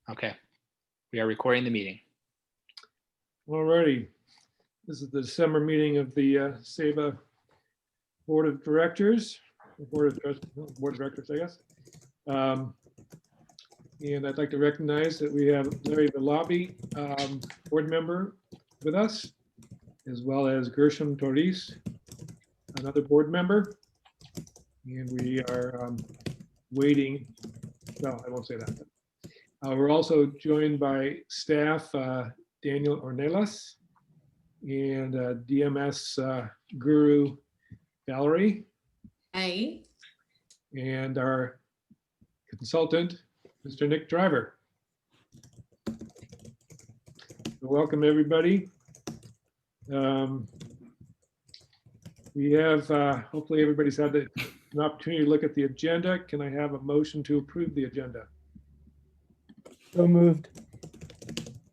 Okay, we are recording the meeting. Alrighty, this is the December meeting of the SEBA Board of Directors, Board of Directors, I guess. And I'd like to recognize that we have Larry Valabi, board member with us, as well as Gershom Torres, another board member. And we are waiting, no, I won't say that. We're also joined by staff, Daniel Ornelas and DMS guru Valerie. Hey. And our consultant, Mr. Nick Driver. Welcome, everybody. We have, hopefully everybody's had an opportunity to look at the agenda. Can I have a motion to approve the agenda? So moved.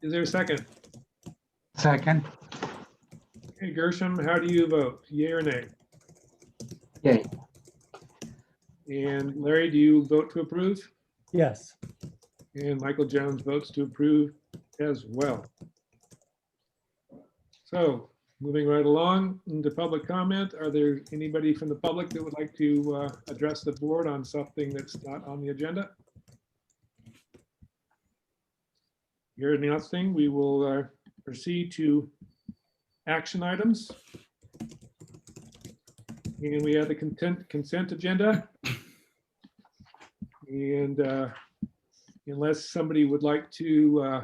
Is there a second? Second. Okay, Gershom, how do you vote? Yay or nay? Yay. And Larry, do you vote to approve? Yes. And Michael Jones votes to approve as well. So moving right along into public comment, are there anybody from the public that would like to address the board on something that's not on the agenda? Hearing nothing, we will proceed to action items. And we have the consent agenda. And unless somebody would like to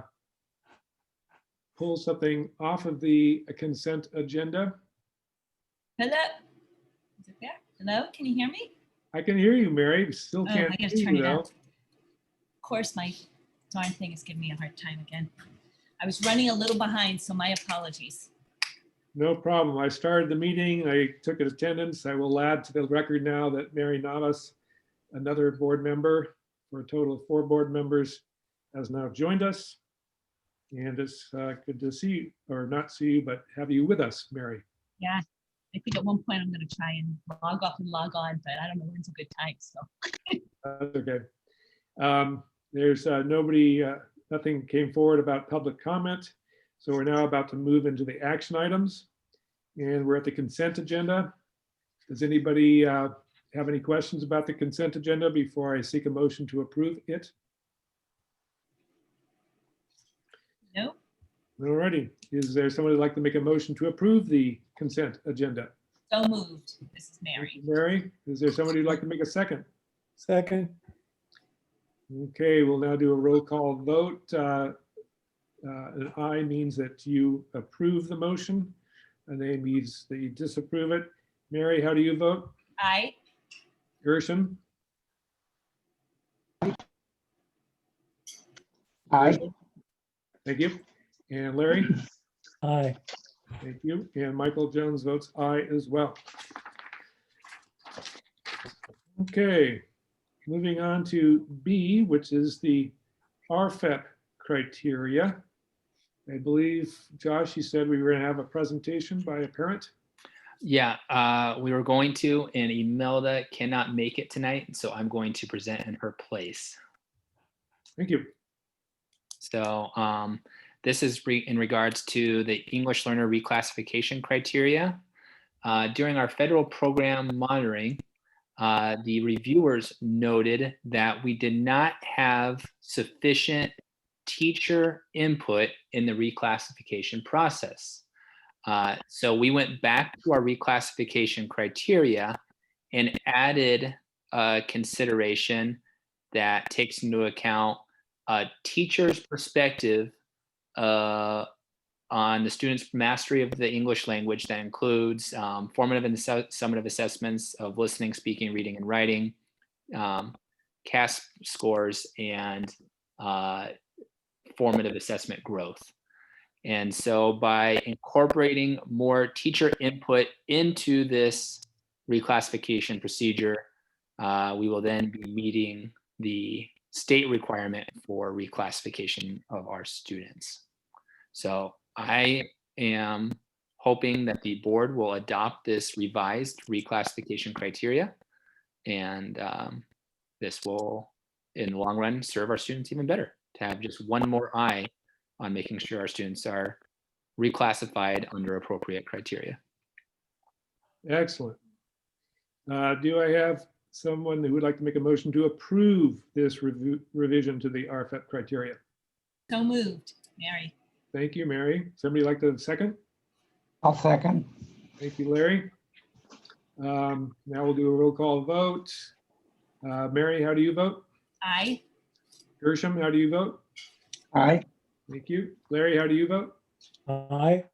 pull something off of the consent agenda. Hello. Is it there? Hello, can you hear me? I can hear you, Mary. Still Oh, can't I gotta hear turn you it though. up. Of course, my darn thing is giving me a hard time again. I was running a little behind, so my apologies. No problem. I started the meeting. I took attendance. I will add to the record now that Mary Navas, another board member, for a total of 4 board members, has now joined us. And it's good to see you, or not see you, but have you with us, Mary. Yeah, I think at one point I'm going to try and log off and log on, but I don't know when's a good time. So That's okay. There's nobody, nothing came forward about public comment. So we're now about to move into the action items. And we're at the consent agenda. Does anybody have any questions about the consent agenda before I seek a motion to approve it? no, Alrighty. Is there someone who'd like to make a motion to approve the consent agenda? so moved. This is Mary. Mary, is there somebody who'd like to make a second? Second. Okay, we'll now do a roll call vote. An aye means that you approve the motion. An A means that you disapprove it. Mary, how do you vote? Aye. Gershom? Aye. Thank you. And Larry? Aye. Thank you. And Michael Jones votes aye as well. Okay, moving on to B, which is the RFEP criteria. I believe, Josh, you said we were going to have a presentation by a parent. Yeah, we were going to, and Imelda cannot make it tonight, so I'm going to present in her place. Thank you. So this is in regards to the English learner reclassification criteria. During our federal program monitoring, the reviewers noted that we did not have sufficient teacher input in the reclassification process. So we went back to our reclassification criteria and added a consideration that takes into account a teacher's perspective on the student's mastery of the English language. That includes formative and summative assessments of listening, speaking, reading, and writing, CAS scores, and formative assessment growth. And so by incorporating more teacher input into this reclassification procedure, we will then be meeting the state requirement for reclassification of our students. So I am hoping that the board will adopt this revised reclassification criteria, and this will, in the long run, serve our students even better. to have just one more eye on making sure our students are reclassified under appropriate criteria. Excellent. Do I have someone who would like to make a motion to approve this revision to the RFEP criteria? So moved, Mary. Thank you, Mary. Somebody like to second? I'll second. Thank you, Larry. Now we'll do a roll call vote. Mary, how do you vote? Aye. Gershom, how do you vote? Aye. Thank you. Larry, how do you vote? Aye.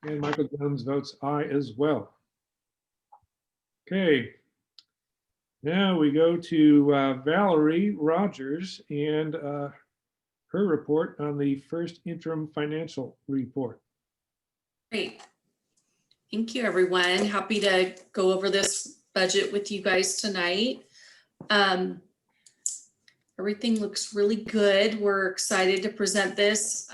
And Michael Jones votes aye as well. Okay. Now we go to Valerie Rogers and her report on the first interim financial report. Great. Thank you, everyone. Happy to go over this budget with you guys tonight. Everything looks really good. We're excited to present this.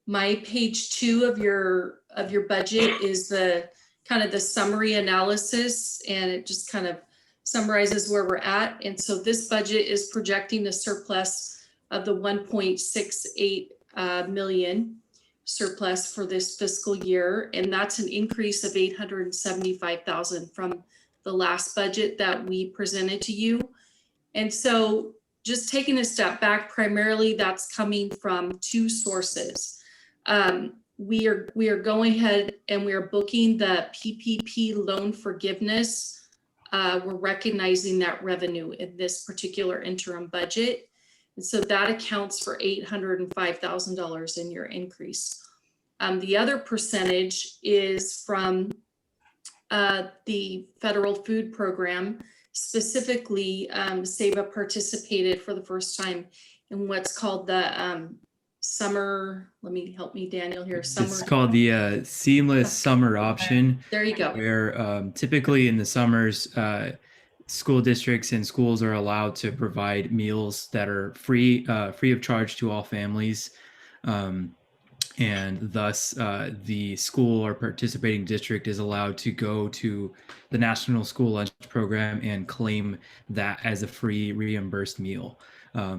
My page 2 of your budget is the kind of the summary analysis, and it just kind of summarizes where we're at. And so this budget is projecting a surplus of the 1.68 million surplus for this fiscal year. And that's an increase of 875,000 from the last budget that we presented to you. And so just taking a step back, primarily that's coming from 2 sources. We are going ahead and we are booking the PPP loan forgiveness. We're recognizing that revenue in this particular interim budget. And so that accounts for $805,000 in your increase. The other percentage is from the federal food program. Specifically, SEBA participated for the first time in what's called the summer, help me Daniel here. It's called the seamless summer option, There you go. where typically in the summers, school districts and schools are allowed to provide meals that are free of charge to all families. And thus the school or participating district is allowed to go to the National School Lunch Program and claim that as a free reimbursed meal.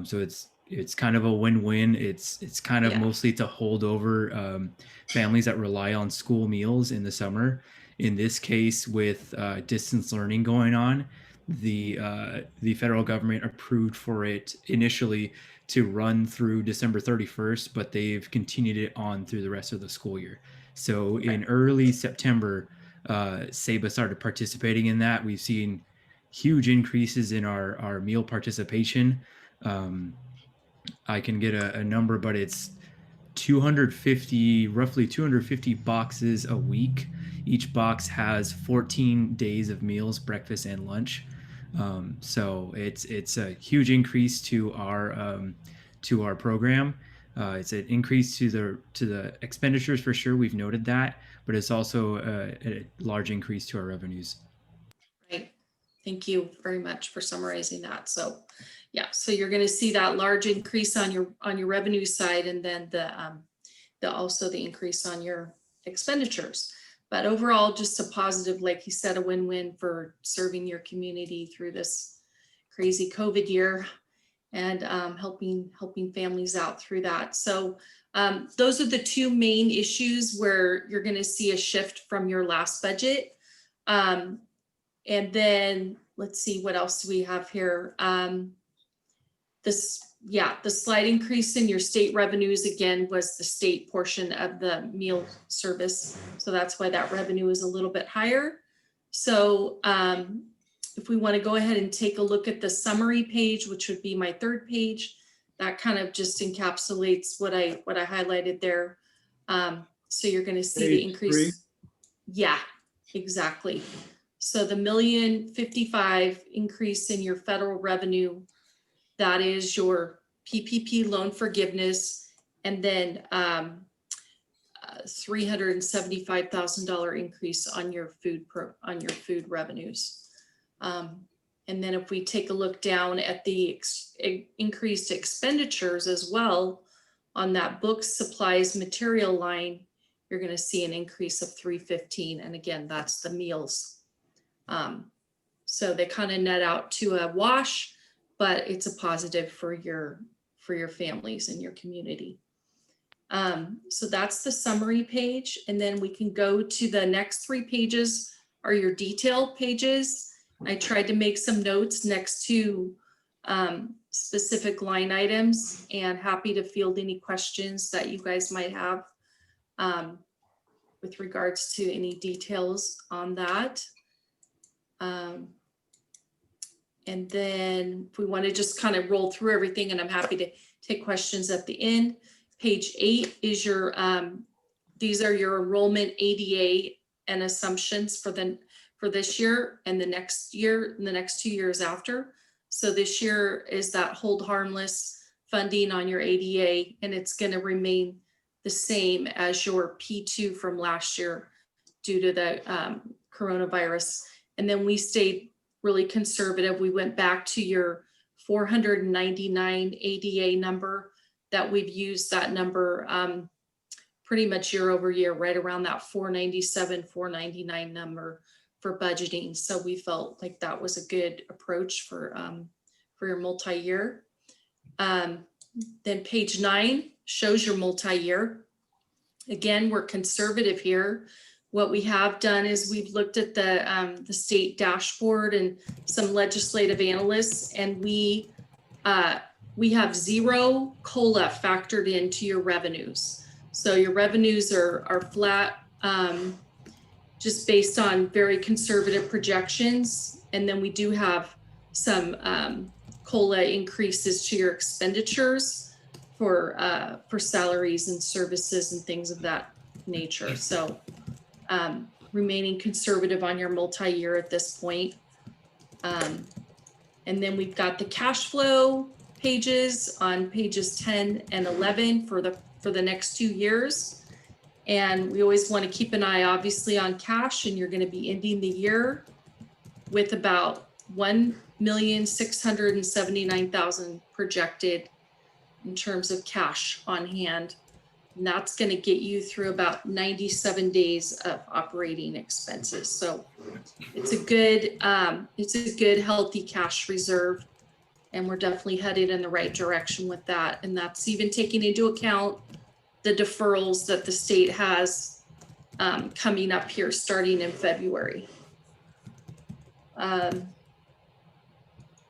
So it's kind of a win-win. It's kind of mostly to hold over families that rely on school meals in the summer. In this case, with distance learning going on, the federal government approved for it initially to run through December 31st, but they've continued it on through the rest of the school year. So in early September, SEBA started participating in that. We've seen huge increases in our meal participation. I can get a number, but it's roughly 250 boxes a week. Each box has 14 days of meals, breakfast and lunch. So it's a huge increase to our program. It's an increase to the expenditures for sure. We've noted that, but it's also a large increase to our revenues. Right. Thank you very much for summarizing that. So yeah, so you're going to see that large increase on your revenue side, and then also the increase on your expenditures. But overall, just a positive, like you said, a win-win for serving your community through this crazy COVID year and helping families out through that. So those are the 2 main issues where you're going to see a shift from your last budget. And then let's see, what else do we have here? The slight increase in your state revenues, again, was the state portion of the meal service. So that's why that revenue is a little bit higher. So if we want to go ahead and take a look at the summary page, which would be my 3rd page, that kind of just encapsulates what I highlighted there. So you're going to see the increase. 3. Yeah, exactly. So the $1,055,000 increase in your federal revenue, that is your PPP loan forgiveness, and then $375,000 increase on your food revenues. And then if we take a look down at the increased expenditures as well on that books, supplies, material line, you're going to see an increase of $315,000, and again, that's the meals. So they kind of net out to a wash, but it's a positive for your for your families and your community. So that's the summary page. And then we can go to the next 3 pages are your detail pages. I tried to make some notes next to specific line items, and happy to field any questions that you guys might have with regards to any details on that. And then if we want to just kind of roll through everything, and I'm happy to take questions at the end. Page 8 is your, these are your enrollment ADA and assumptions for this year and the next year and the next 2 years after. So this year is that hold harmless funding on your ADA, and it's going to remain the same as your P2 from last year due to the coronavirus. And then we stayed really conservative. We went back to your 499 ADA number that we've used that number pretty much year over year, right around that 497, 499 number for budgeting. So we felt like that was a good approach for your multi-year. Then page 9 shows your multi-year. Again, we're conservative here. What we have done is we've looked at the state dashboard and some legislative analysts, and we have 0 COLA factored into your revenues. So your revenues are flat, just based on very conservative projections. And then we do have some COLA increases to your expenditures for salaries and services and things of that nature. So remaining conservative on your multi-year at this point. And then we've got the cash flow pages on pages 10 and 11 for the next 2 years. And we always want to keep an eye, obviously, on cash, and you're going to be ending the year with about 1,679,000 projected in terms of cash on hand. And that's going to get you through about 97 days of operating expenses. So it's a good, healthy cash reserve, and we're definitely headed in the right direction with that. And that's even taking into account the deferrals that the state has coming up here starting in February.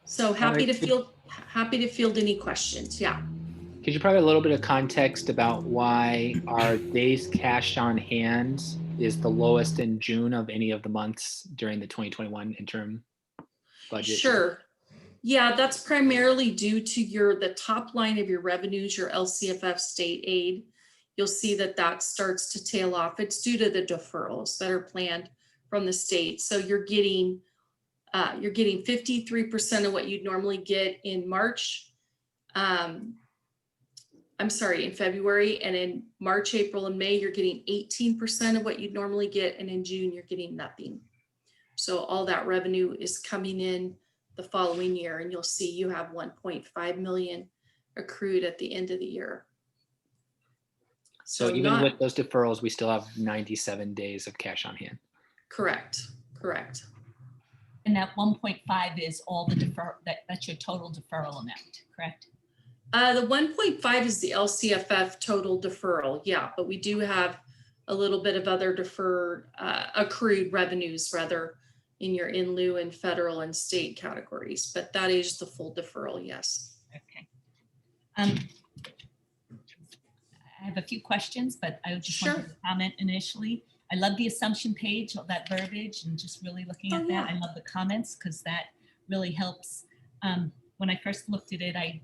So happy to field any questions. Yeah. Could you provide a little bit of context about why our days cash on hand is the lowest in June of any of the months during the 2021 interim budget? Sure. Yeah, that's primarily due to the top line of your revenues, your LCFF state aid. You'll see that starts to tail off. It's due to the deferrals that are planned from the state. So you're getting 53% of what you'd normally get in March. In February, and in March, April, and May, you're getting 18% of what you'd normally get, and in June, you're getting nothing. So all that revenue is coming in the following year, and you'll see you have 1.5 million accrued at the end of the year. So even with those deferrals, we still have 97 days of cash on hand. Correct. And that 1.5 is all the that's your total deferral amount, correct? The 1.5 is the LCFF total deferral. Yeah, but we do have a little bit of other accrued revenues rather in your in lieu and federal and state categories, but that is the full deferral. Yes. Okay. I have a few questions, but I just wanted to comment initially. I love the assumption page, all that verbiage, and just really looking at that. I love the comments because that really helps. When I first looked at it, I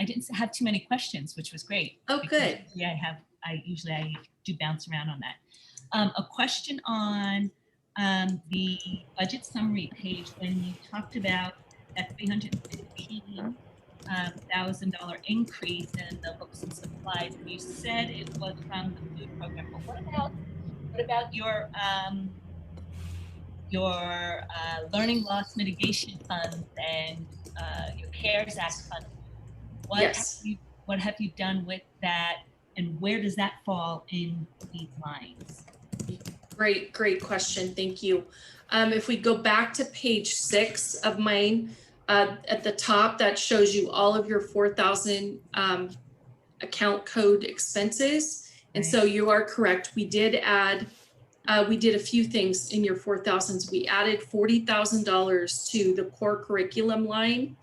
didn't have too many questions, which was great. Oh, good. Yeah, I usually do bounce around on that. A question on the budget summary page when you talked about that $315,000 increase in the books and supplies, and you said it was from the food program. But what about your learning loss mitigation funds and your CARES Act funds? What have you done with that, and where does that fall in these lines? Great question. Thank you. If we go back to page 6 of mine, At the top, that shows you all of your 4,000 account code expenses. And so you are correct. We did add, we did a few things in your 4,000s. We added $40,000 to the core curriculum line.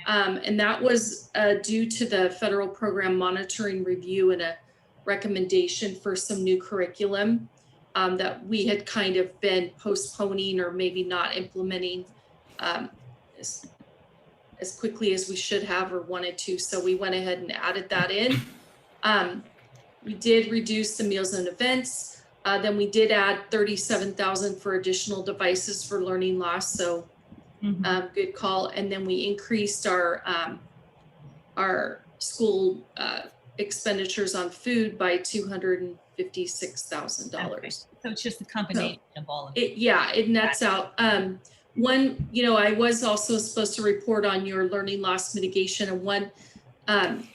And that was due to the federal program monitoring review and a recommendation for some new curriculum that we had kind of been postponing or maybe not implementing as quickly as we should have or wanted to. So we went ahead and added that in. We did reduce the meals and events. Then we did add 37,000 for additional devices for learning loss. So good call. And then we increased our school expenditures on food by $256,000. Okay. So it's just a combination of all of it. It nets out. One, I was also supposed to report on your learning loss mitigation, and one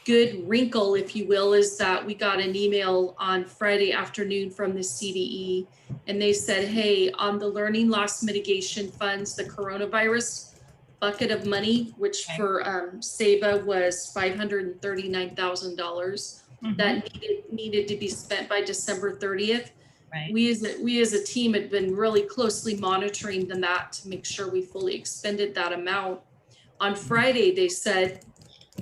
good wrinkle, if you will, is that we got an email on Friday afternoon from the CDE, and they said, hey, on the learning loss mitigation funds, the coronavirus bucket of money, which for SABA was $539,000 that needed to be spent by December 30th. Right. We as a team had been really closely monitoring that to make sure we fully expended that amount. On Friday, they said,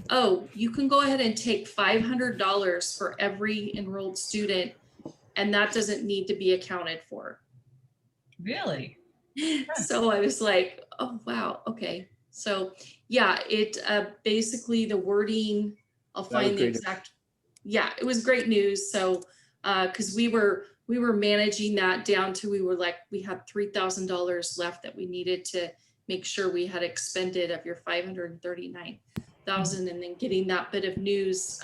oh, you can go ahead and take $500 for every enrolled student, and that doesn't need to be accounted for. Really? So I was like, oh, wow. Okay. So yeah, it basically the wording, I'll find the exact, it was great news. So because we were managing that down to, we had $3,000 left that we needed to make sure we had expended of your 539,000, and then getting that bit of news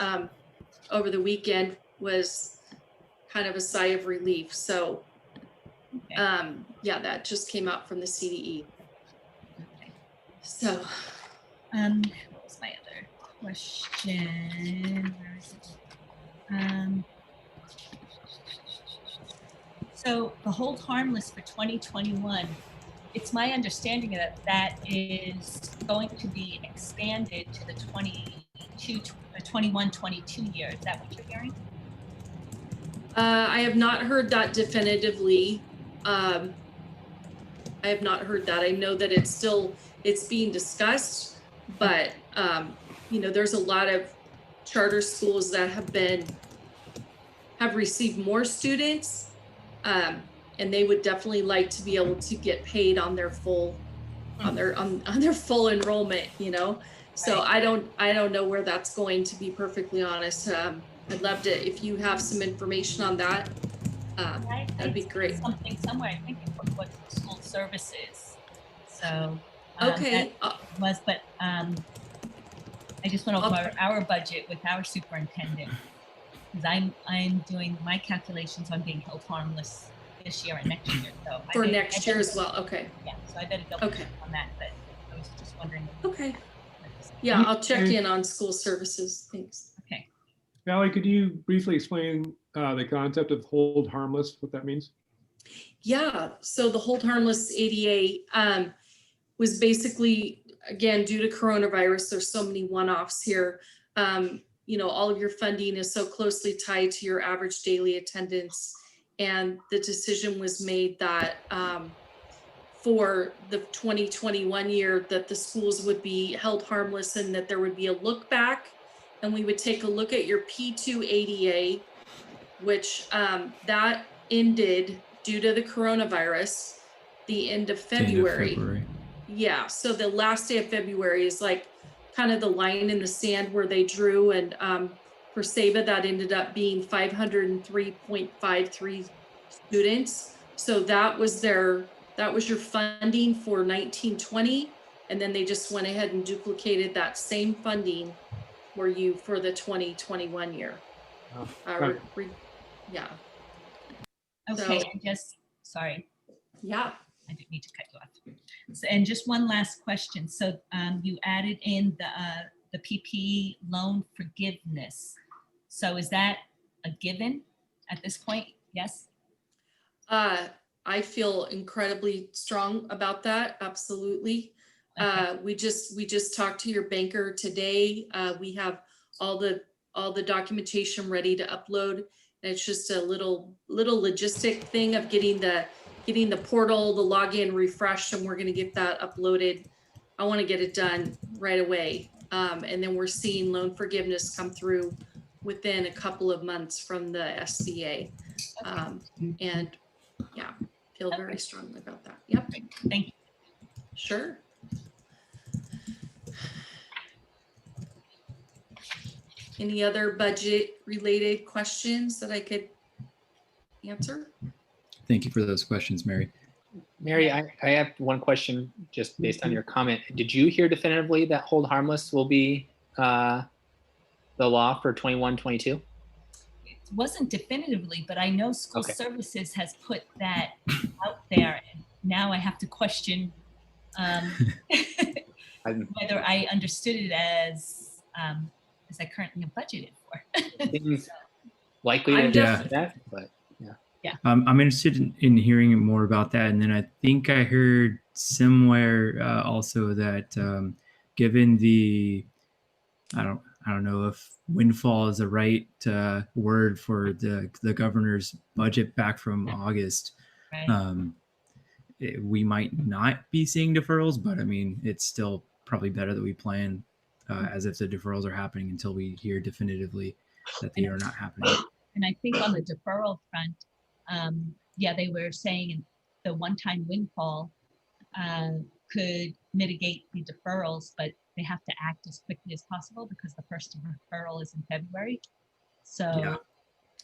over the weekend was kind of a sigh of relief. So that just came out from the CDE. Okay. So what was my other question? Where is it? So the hold harmless for 2021, it's my understanding that that is going to be expanded to the 21-22 year. Is that what you're hearing? I have not heard that definitively. I have not heard that. I know that it's being discussed, but there's a lot of charter schools that have received more students. And they would definitely like to be able to get paid on their full, on their full enrollment, So I don't know where that's going, to be perfectly honest. I'd love to, if you have some information on that, that'd be great. Something somewhere, I think it was school services. So okay, but I just went over our budget with our superintendent, because I'm doing my calculations on being held harmless this year and next year. So for next year as well. Okay. Yeah. So I better double check on that. But I was just wondering. Okay. Yeah, I'll check in on school services. Thanks. Okay. Valerie, could you briefly explain the concept of hold harmless, what that means? Yeah. So the hold harmless ADA was basically, again, due to coronavirus. There's so many one-offs here. All of your funding is so closely tied to your average daily attendance. And the decision was made that for the 2021 year, that the schools would be held harmless, and that there would be a look back, and we would take a look at your P2 ADA, which that ended due to the coronavirus, the end of February. Yeah, so the last day of February is like kind of the line in the sand where they drew, and for SABA that ended up being 503.53 students. So that was your funding for 1920, and then they just went ahead and duplicated that same funding for the 2021 year. Yeah. Okay, So, sorry. Yeah. I didn't need to cut you off. So, and just one last question. So you added in the PPE loan forgiveness. So is that a given at this point? Yes? I feel incredibly strong about that. Absolutely. We just talked to your banker today. We have all the documentation ready to upload. And it's just a little logistic thing of getting the portal, the login refreshed, and we're gonna get that uploaded. I want to get it done right away. And then we're seeing loan forgiveness come through within a couple of months from the SBA. And yeah, feel very strongly about that. Yep, Thank you. sure. Any other budget related questions that I could answer? Thank you for those questions, Mary. Mary, I have one question just based on your comment. Did you hear definitively that hold harmless will be the law for 21-22? It wasn't definitively, but I know school Okay. services has put that out there. And now I have to question whether I understood it as I currently have budgeted for. Seems likely I'm to def- do that, but I'm interested in hearing more about that. And then I think I heard somewhere also that given the, I don't know if windfall is the right word for the governor's budget back from August. Right. We might not be seeing deferrals, but I mean, it's still probably better that we plan as if the deferrals are happening until we hear definitively that they are not happening. And I think on the deferral front, they were saying the one-time windfall could mitigate the deferrals, but they have to act as quickly as possible because the first deferral is in February. So, Yeah.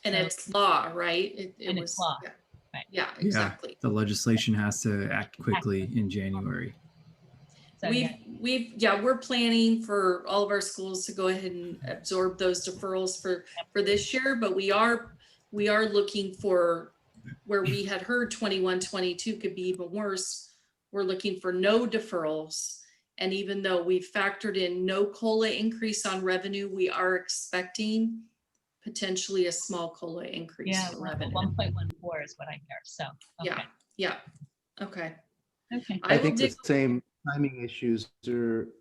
And it's law, right? It And it's law. Yeah, Right. yeah, exactly. The legislation has to act quickly in January. so We're planning for all of our schools to go ahead and absorb those deferrals for this year, but we are looking for where we had heard 21-22 could be even worse. We're looking for no deferrals. And even though we've factored in no COLA increase on revenue, we are expecting potentially a small COLA increase yeah, on revenue. 1.14 is what I hear. So, okay. Yeah. Okay. Okay. I will think the dig- same timing issues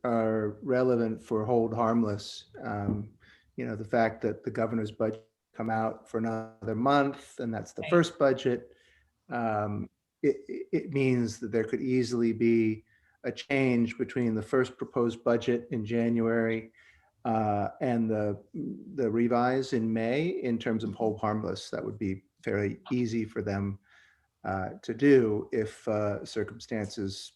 are relevant for hold harmless. The fact that the governor's budget come out for another month, and that's the Right. first budget. It means that there could easily be a change between the first proposed budget in January and the revise in May in terms of hold harmless. That would be fairly easy for them to do if circumstances,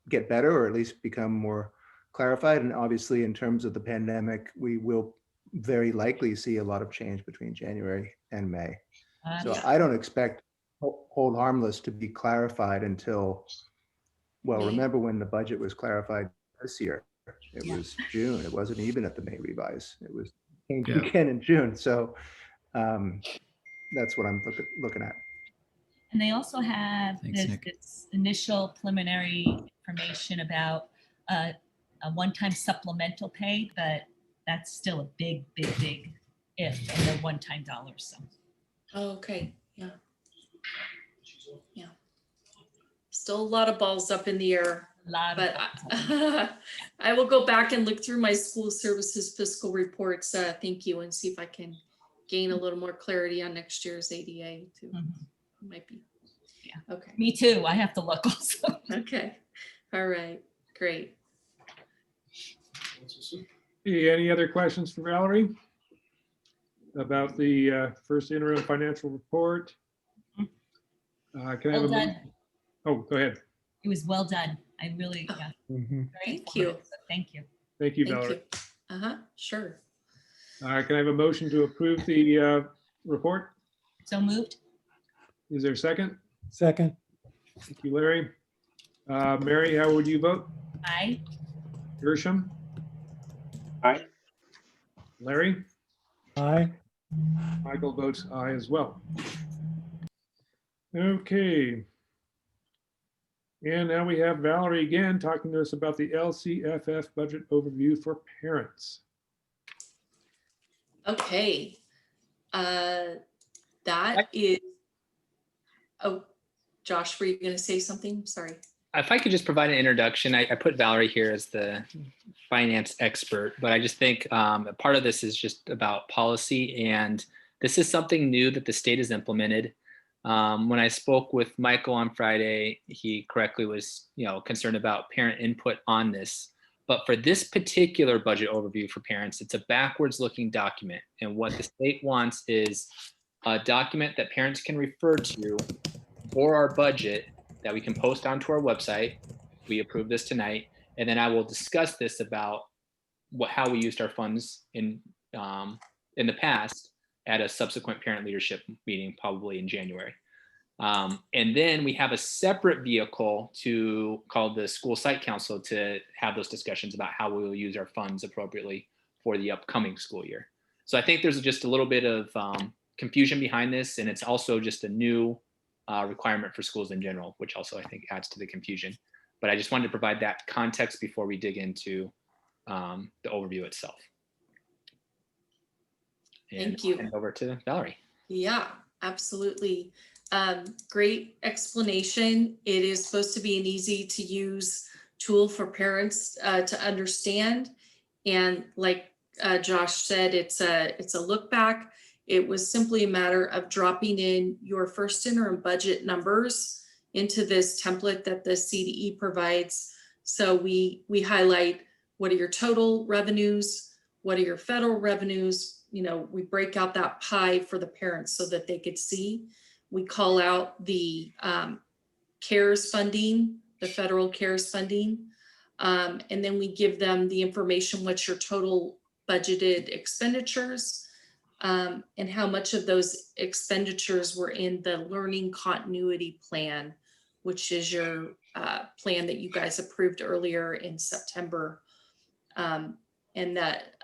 get better or at least become more clarified. And obviously, in terms of the pandemic, we will very likely see a lot of change between January and May. So Yeah. I don't expect hold harmless to be clarified until, well, May. remember when the budget was clarified this year? It Yeah. was June. It wasn't even at the May revise. It was came Yeah. again in June. So that's what I'm looking at. And they also have Thanks, Nick. this initial preliminary information about a one-time supplemental pay, but that's still a big if and the one-time dollars. So Oh, okay, yeah. Yeah. Still a lot of balls up in the air, a lot but of I will go back and look through my school services fiscal reports, thank you, and see if I can gain a little more clarity on next year's ADA too. Mhm. Might be. Yeah. Okay, Me too. I have to look also. okay, all right, great. Any other questions for Valerie about the first interim financial report? Can I have Well a? done. Oh, go ahead. It was well done. I really, yeah. Mhm. Very Thank you. informative, so thank you. Thank you, Thank Valerie. you. Sure. Can I have a motion to approve the report? So moved. Is there a second? Second, Thank you, Larry. Mary, how would you vote? Aye. Gershom? Aye. Larry? aye. Michael votes aye as well. Okay. And now we have Valerie again talking to us about the LCFF budget overview for parents. Okay. That is, oh, Josh, were you going to say something? Sorry. If I could just provide an introduction, I put Valerie here as the finance expert, but I just think a part of this is just about policy, and this is something new that the state has implemented. When I spoke with Michael on Friday, he correctly was, concerned about parent input on this. But for this particular budget overview for parents, it's a backwards-looking document, and what the state wants is a document that parents can refer to for our budget that we can post onto our website. We approve this tonight, and then I will discuss this about how we used our funds in the past at a subsequent parent leadership meeting, probably in January. And then we have a separate vehicle called the School Site Council to have those discussions about how we will use our funds appropriately for the upcoming school year. So I think there's just a little bit of confusion behind this, and it's also just a new requirement for schools in general, which also I think adds to the confusion. But I just wanted to provide that context before we dig into the overview itself. And Thank you. I'll hand it over to Valerie. Yeah, absolutely. Great explanation. It is supposed to be an easy to use tool for parents to understand. And like Josh said, it's a look back. It was simply a matter of dropping in your first interim budget numbers into this template that the CDE provides. So we highlight what are your total revenues, what are your federal revenues. We break out that pie for the parents so that they could see. We call out the CARES funding, the federal CARES funding, and then we give them the information, what's your total budgeted expenditures, and how much of those expenditures were in the learning continuity plan, which is your plan that you guys approved earlier in September. And that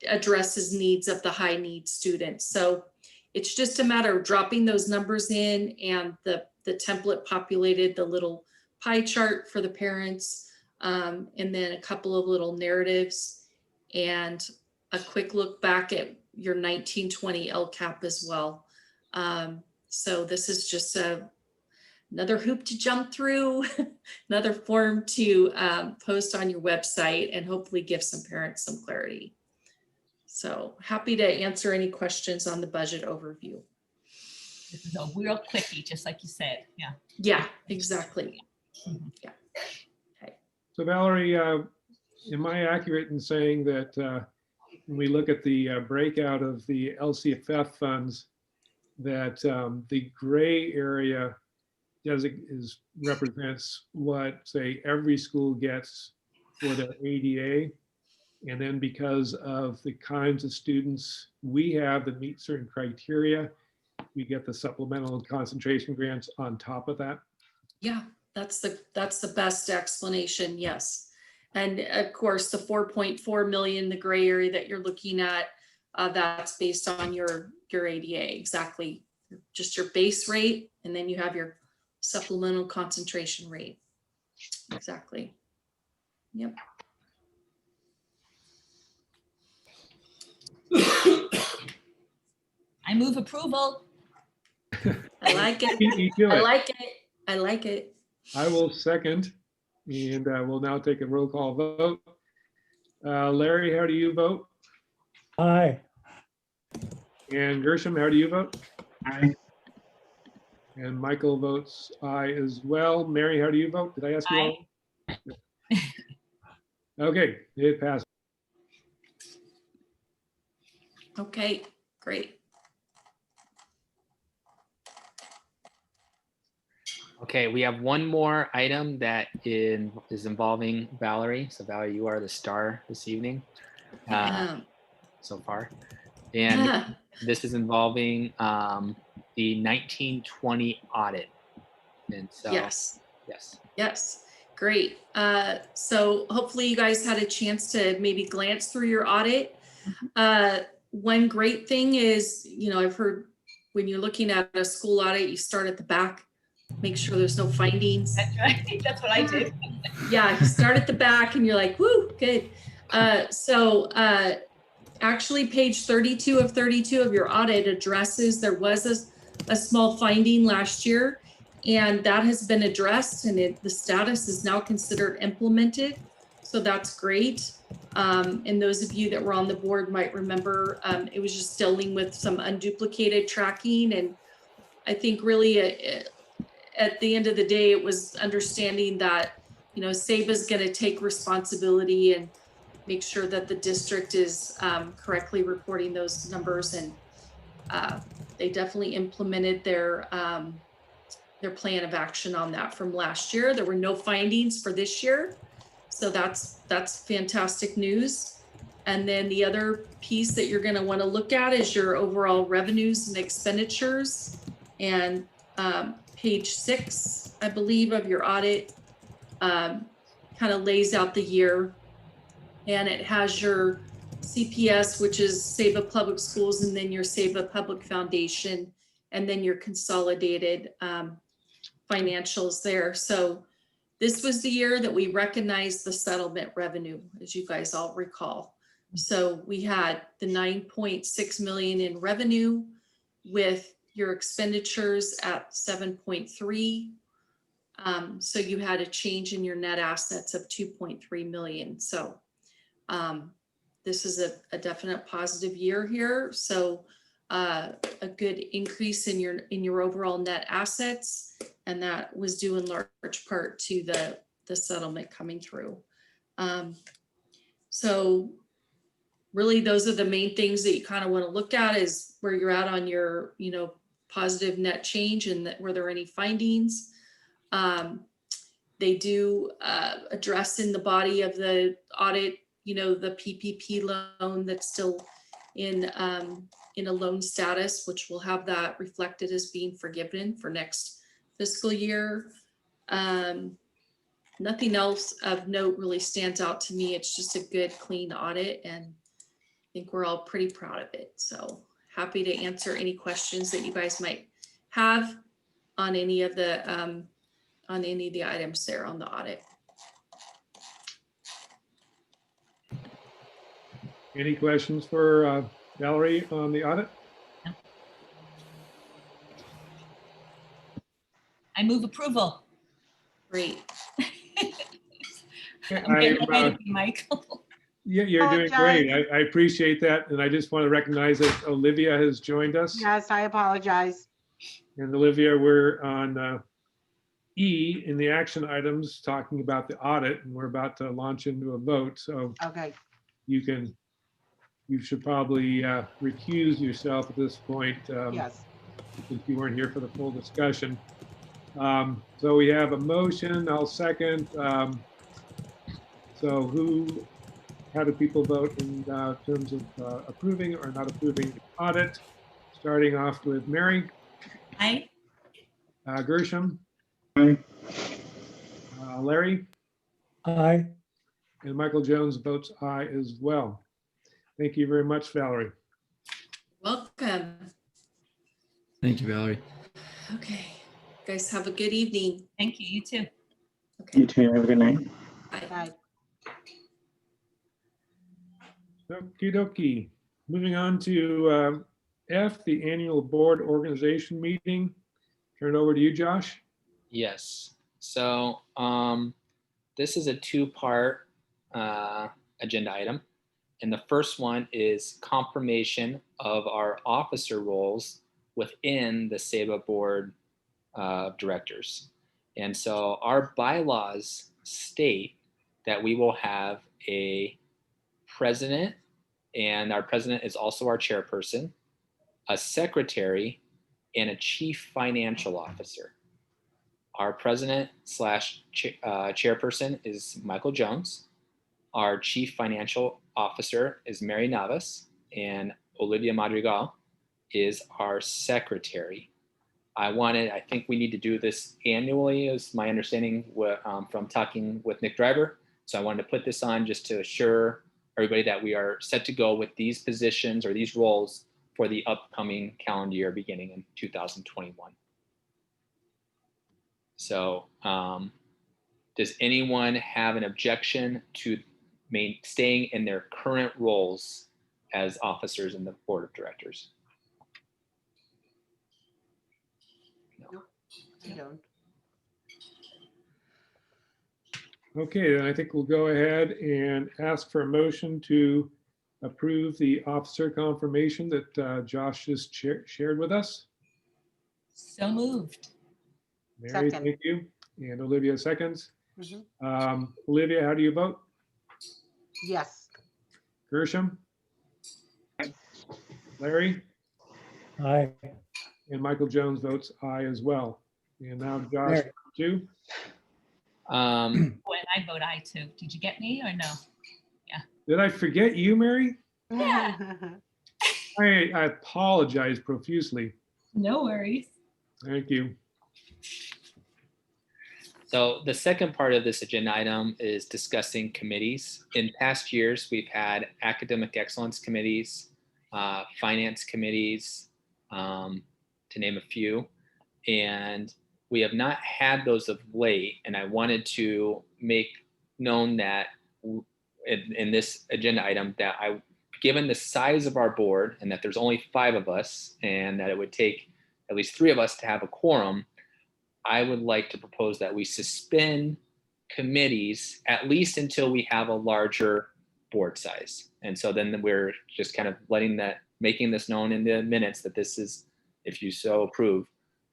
addresses needs of the high need students. So it's just a matter of dropping those numbers in, and the template populated the little pie chart for the parents, and then a couple of little narratives and a quick look back at your 1920 LCAP as well. So this is just another hoop to jump through, another form to post on your website, and hopefully give some parents some clarity. So happy to answer any questions on the budget overview. This is a real quickie, just like you said. Yeah. Yeah, exactly. Mhm. Yeah. Okay. So Valerie, am I accurate in saying that when we look at the breakout of the LCFF funds, that the gray area represents what, say, every school gets for their ADA, and then because of the kinds of students we have that meet certain criteria, we get the supplemental and concentration grants on top of that? Yeah, that's the best explanation. Yes. And of course, the 4.4 million, the gray area that you're looking at, that's based on your ADA, exactly. Just your base rate, and then you have your supplemental concentration rate. Exactly. Yep. I move approval. I like it. Beat me to I it. like it. I like it. I will second, and we'll now take a roll call vote. Larry, how do you vote? Aye. And Gershom, how do you vote? Aye. And Michael votes aye as well. Mary, how do you vote? Did I ask you all? Okay, it passed. Okay, great. Okay, we have one more item that is involving Valerie. So Valerie, you are the star this evening so far. And this is involving the 1920 audit. And so, Yes. yes. Yes, great. So hopefully you guys had a chance to maybe glance through your audit. One great thing is, I've heard when you're looking at a school audit, you start at the back, make sure there's no findings. That's right. That's what I did. Yeah, you start at the back and you're like, woo, good. Actually, page 32 of 32 of your audit addresses there was a small finding last year, And that has been addressed and the status is now considered implemented. So that's great. And those of you that were on the board might remember, it was just dealing with some unduplicated tracking. And I think really at the end of the day, it was understanding that, SABA's going to take responsibility and make sure that the district is correctly reporting those numbers. And they definitely implemented their plan of action on that from last year. There were no findings for this year. So that's fantastic news. And then the other piece that you're going to want to look at is your overall revenues and expenditures. And page 6, I believe, of your audit kind of lays out the year. And it has your CPS, which is SABA Public Schools, and then your SABA Public Foundation, and then your consolidated financials there. So this was the year that we recognized the settlement revenue, as you guys all recall. So we had the 9.6 million in revenue with your expenditures at 7.3. So you had a change in your net assets of 2.3 million. So this is a definite positive year here. So a good increase in your overall net assets. And that was due in large part to the settlement coming through. So really, those are the main things that you kind of want to look at, is where you're at on your, positive net change and that were there any findings. They do address in the body of the audit, the PPP loan that's still in a loan status, which will have that reflected as being forgiven for next fiscal year. Nothing else of note really stands out to me. It's just a good, clean audit, and I think we're all pretty proud of it. So happy to answer any questions that you guys might have on any of the items there on the audit. Any questions for Valerie on the audit? I move approval. Great. I'm getting ahead of you, Michael. Yeah, you're doing great. I appreciate that. And I just want to recognize that Olivia has joined us. Yes, I apologize. And Olivia, we're on E in the action items, talking about the audit, and we're about to launch into a vote. So Okay, you should probably recuse yourself at this point. yes. Since you weren't here for the full discussion. So we have a motion, I'll second. So how do people vote in terms of approving or not approving the audit? Starting off with Mary. Aye. Gershom. Aye. Larry. Aye. And Michael Jones votes aye as well. Thank you very much, Valerie. Welcome. Thank you, Valerie. Okay. Guys have a good evening. Thank you. You too. Okay. You too. Have a good night. Bye. Bye. Okie dokie. Moving on to F, the annual board organization meeting. Turn it over to you, Josh. Yes. So this is a 2-part agenda item. And the first one is confirmation of our officer roles within the SABA board of directors. And so our bylaws state that we will have a president, and our president is also our chairperson, a secretary, and a chief financial officer. Our president slash chairperson is Michael Jones. Our chief financial officer is Mary Navas, and Olivia Madrigal is our secretary. I think we need to do this annually, is my understanding from talking with Nick Driver. So I wanted to put this on just to assure everybody that we are set to go with these positions or these roles for the upcoming calendar year beginning in 2021. So does anyone have an objection to staying in their current roles as officers in the board of directors? I don't. Okay, then I think we'll go ahead and ask for a motion to approve the officer confirmation that Josh just shared with us. So moved. Mary, Second. thank you. And Olivia seconds. Mhm. Olivia, how do you vote? Yes. Gershom? Larry? Aye. And Michael Jones votes aye as well. And now Josh, Mary. too. Um, Oh, and I vote aye too. Did you get me or no? Did I forget you, Mary? Yeah. I apologize profusely. No worries. Thank you. So the second part of this agenda item is discussing committees. In past years, we've had academic excellence committees, finance committees, to name a few. And we have not had those of late. And I wanted to make known that in this agenda item that given the size of our board and that there's only 5 of us and that it would take at least 3 of us to have a quorum, I would like to propose that we suspend committees at least until we have a larger board size. And so then we're just kind of making this known in the minutes that this is, if you so approve,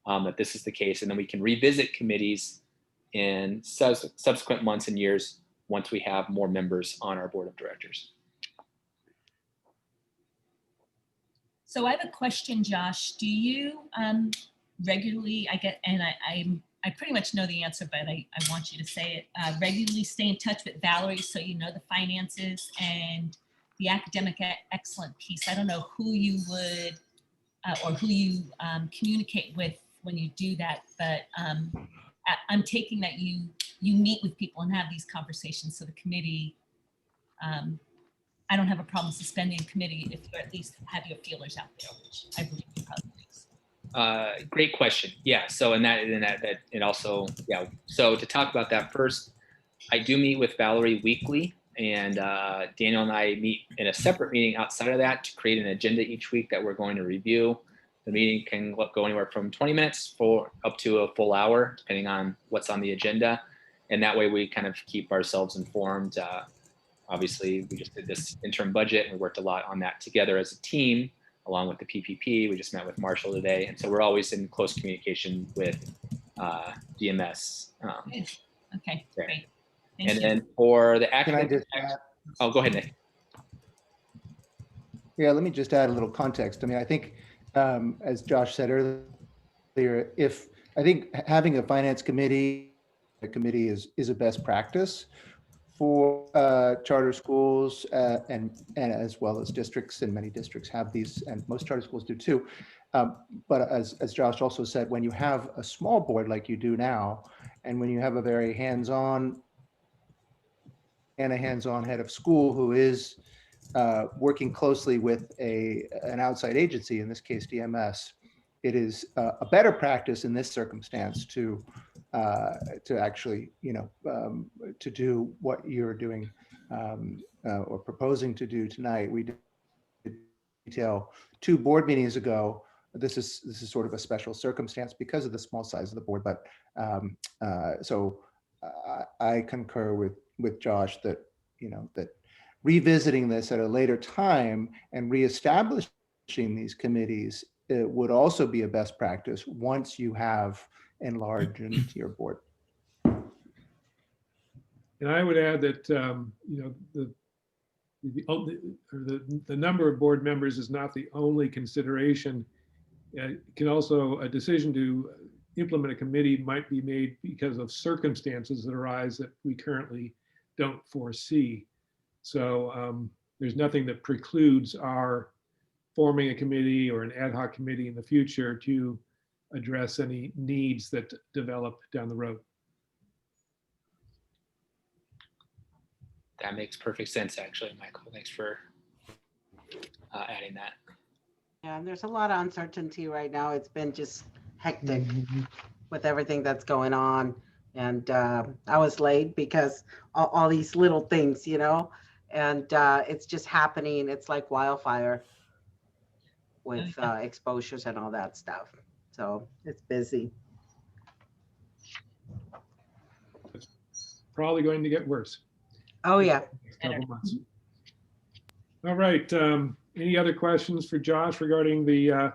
that this is the case. And then we can revisit committees in subsequent months and years once we have more members on our board of directors. So I have a question, Josh. Do you regularly, I pretty much know the answer, but I want you to say it, regularly stay in touch with Valerie so you know the finances and the academic excellent piece? I don't know who you would or who you communicate with when you do that, but I'm taking that you meet with people and have these conversations so the committee, I don't have a problem suspending a committee if you at least have your feelers out there, which I believe you probably do. Great question. Yeah. So and also, yeah. So to talk about that first, I do meet with Valerie weekly, and Daniel and I meet in a separate meeting outside of that to create an agenda each week that we're going to review. The meeting can go anywhere from 20 minutes up to a full hour, depending on what's on the agenda. And that way we kind of keep ourselves informed. Obviously, we just did this interim budget and we worked a lot on that together as a team, along with the PPP. We just met with Marshall today. And so we're always in close communication with DMS. Okay, there. great. Thank And you. then for the Can I academic, just add? oh, go ahead, Nick. Yeah, let me just add a little context. I mean, I think, as Josh said earlier, I think having a finance committee, is a best practice for charter schools and as well as districts, and many districts have these, and most charter schools do too. But as Josh also said, when you have a small board like you do now, and when you have a very hands-on head of school who is working closely with an outside agency, in this case DMS, it is a better practice in this circumstance to actually, to do what you're doing or proposing to do tonight. We did detail 2 board meetings ago. This is sort of a special circumstance because of the small size of the board, but so I concur with Josh that, that revisiting this at a later time and reestablishing these committees, it would also be a best practice once you have enlarged your board. And I would add that, the number of board members is not the only consideration. It can also, a decision to implement a committee might be made because of circumstances that arise that we currently don't foresee. So there's nothing that precludes our forming a committee or an ad hoc committee in the future to address any needs that develop down the road. That makes perfect sense, actually, Michael. Thanks for adding that. Yeah, and there's a lot of uncertainty right now. It's been just hectic Mhm. with everything that's going on. And I was late because all these little things, and it's just happening. It's like wildfire with exposures and all that stuff. So it's busy. probably going to get worse. Oh, yeah. Next couple months. All right. Any other questions for Josh regarding the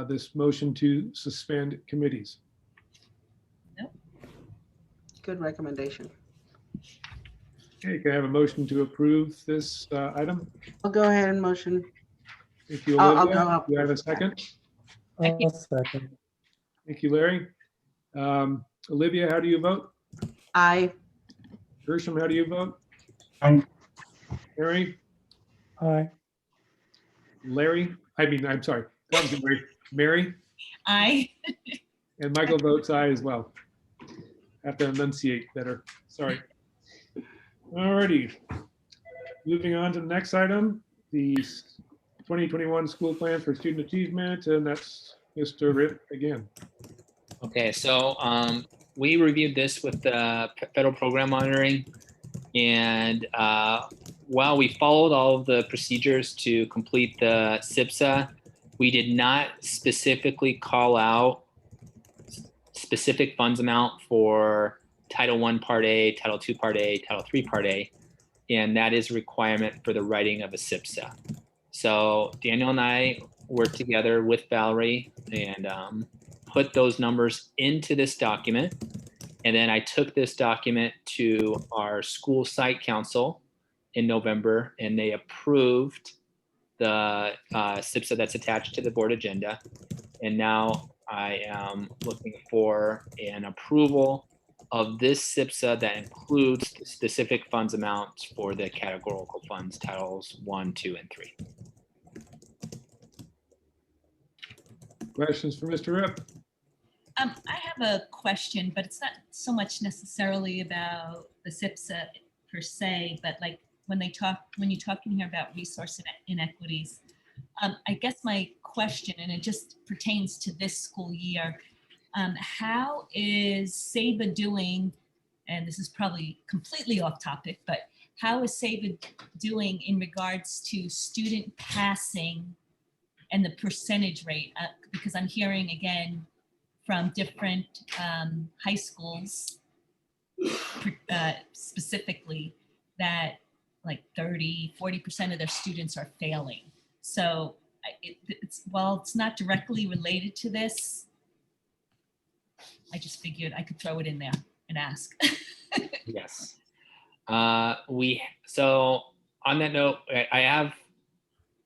this motion to suspend committees? Good recommendation. Okay, can I have a motion to approve this item? I'll go ahead and motion. Thank you, I'll Olivia. go up Do I have a first. second? I'll second. Thank you, Larry. Olivia, how do you vote? Aye. Gershom, how do you vote? Aye. Mary? Aye. I'm sorry. That was Mary. Mary? I, And Michael votes aye as well. Have to enunciate better. Sorry. All righty. Moving on to the next item, the 2021 school plan for student achievement, and that's Mr. Rip again. Okay, so we reviewed this with the federal program monitoring, and while we followed all of the procedures to complete the SIPSA, we did not specifically call out specific funds amount for Title I Part A, Title II Part A, Title III Part A, and that is a requirement for the writing of a SIPSA. So Daniel and I worked together with Valerie and put those numbers into this document. And then I took this document to our school site council in November, and they approved the SIPSA that's attached to the board agenda. And now I am looking for an approval of this SIPSA that includes the specific funds amounts for the categorical funds, titles 1, 2, and 3. Questions for Mr. Rip? I have a question, but it's not so much necessarily about the SIPSA per se, but like when you're talking here about resource inequities, I guess my question, and it just pertains to this school year, how is SABA doing, and this is probably completely off topic, but how is SABA doing in regards to student passing and the percentage rate? Because I'm hearing again from different high schools specifically that like 30–40% of their students are failing. So while it's not directly related to this, I just figured I could throw it in there and ask. Yes. So on that note, I have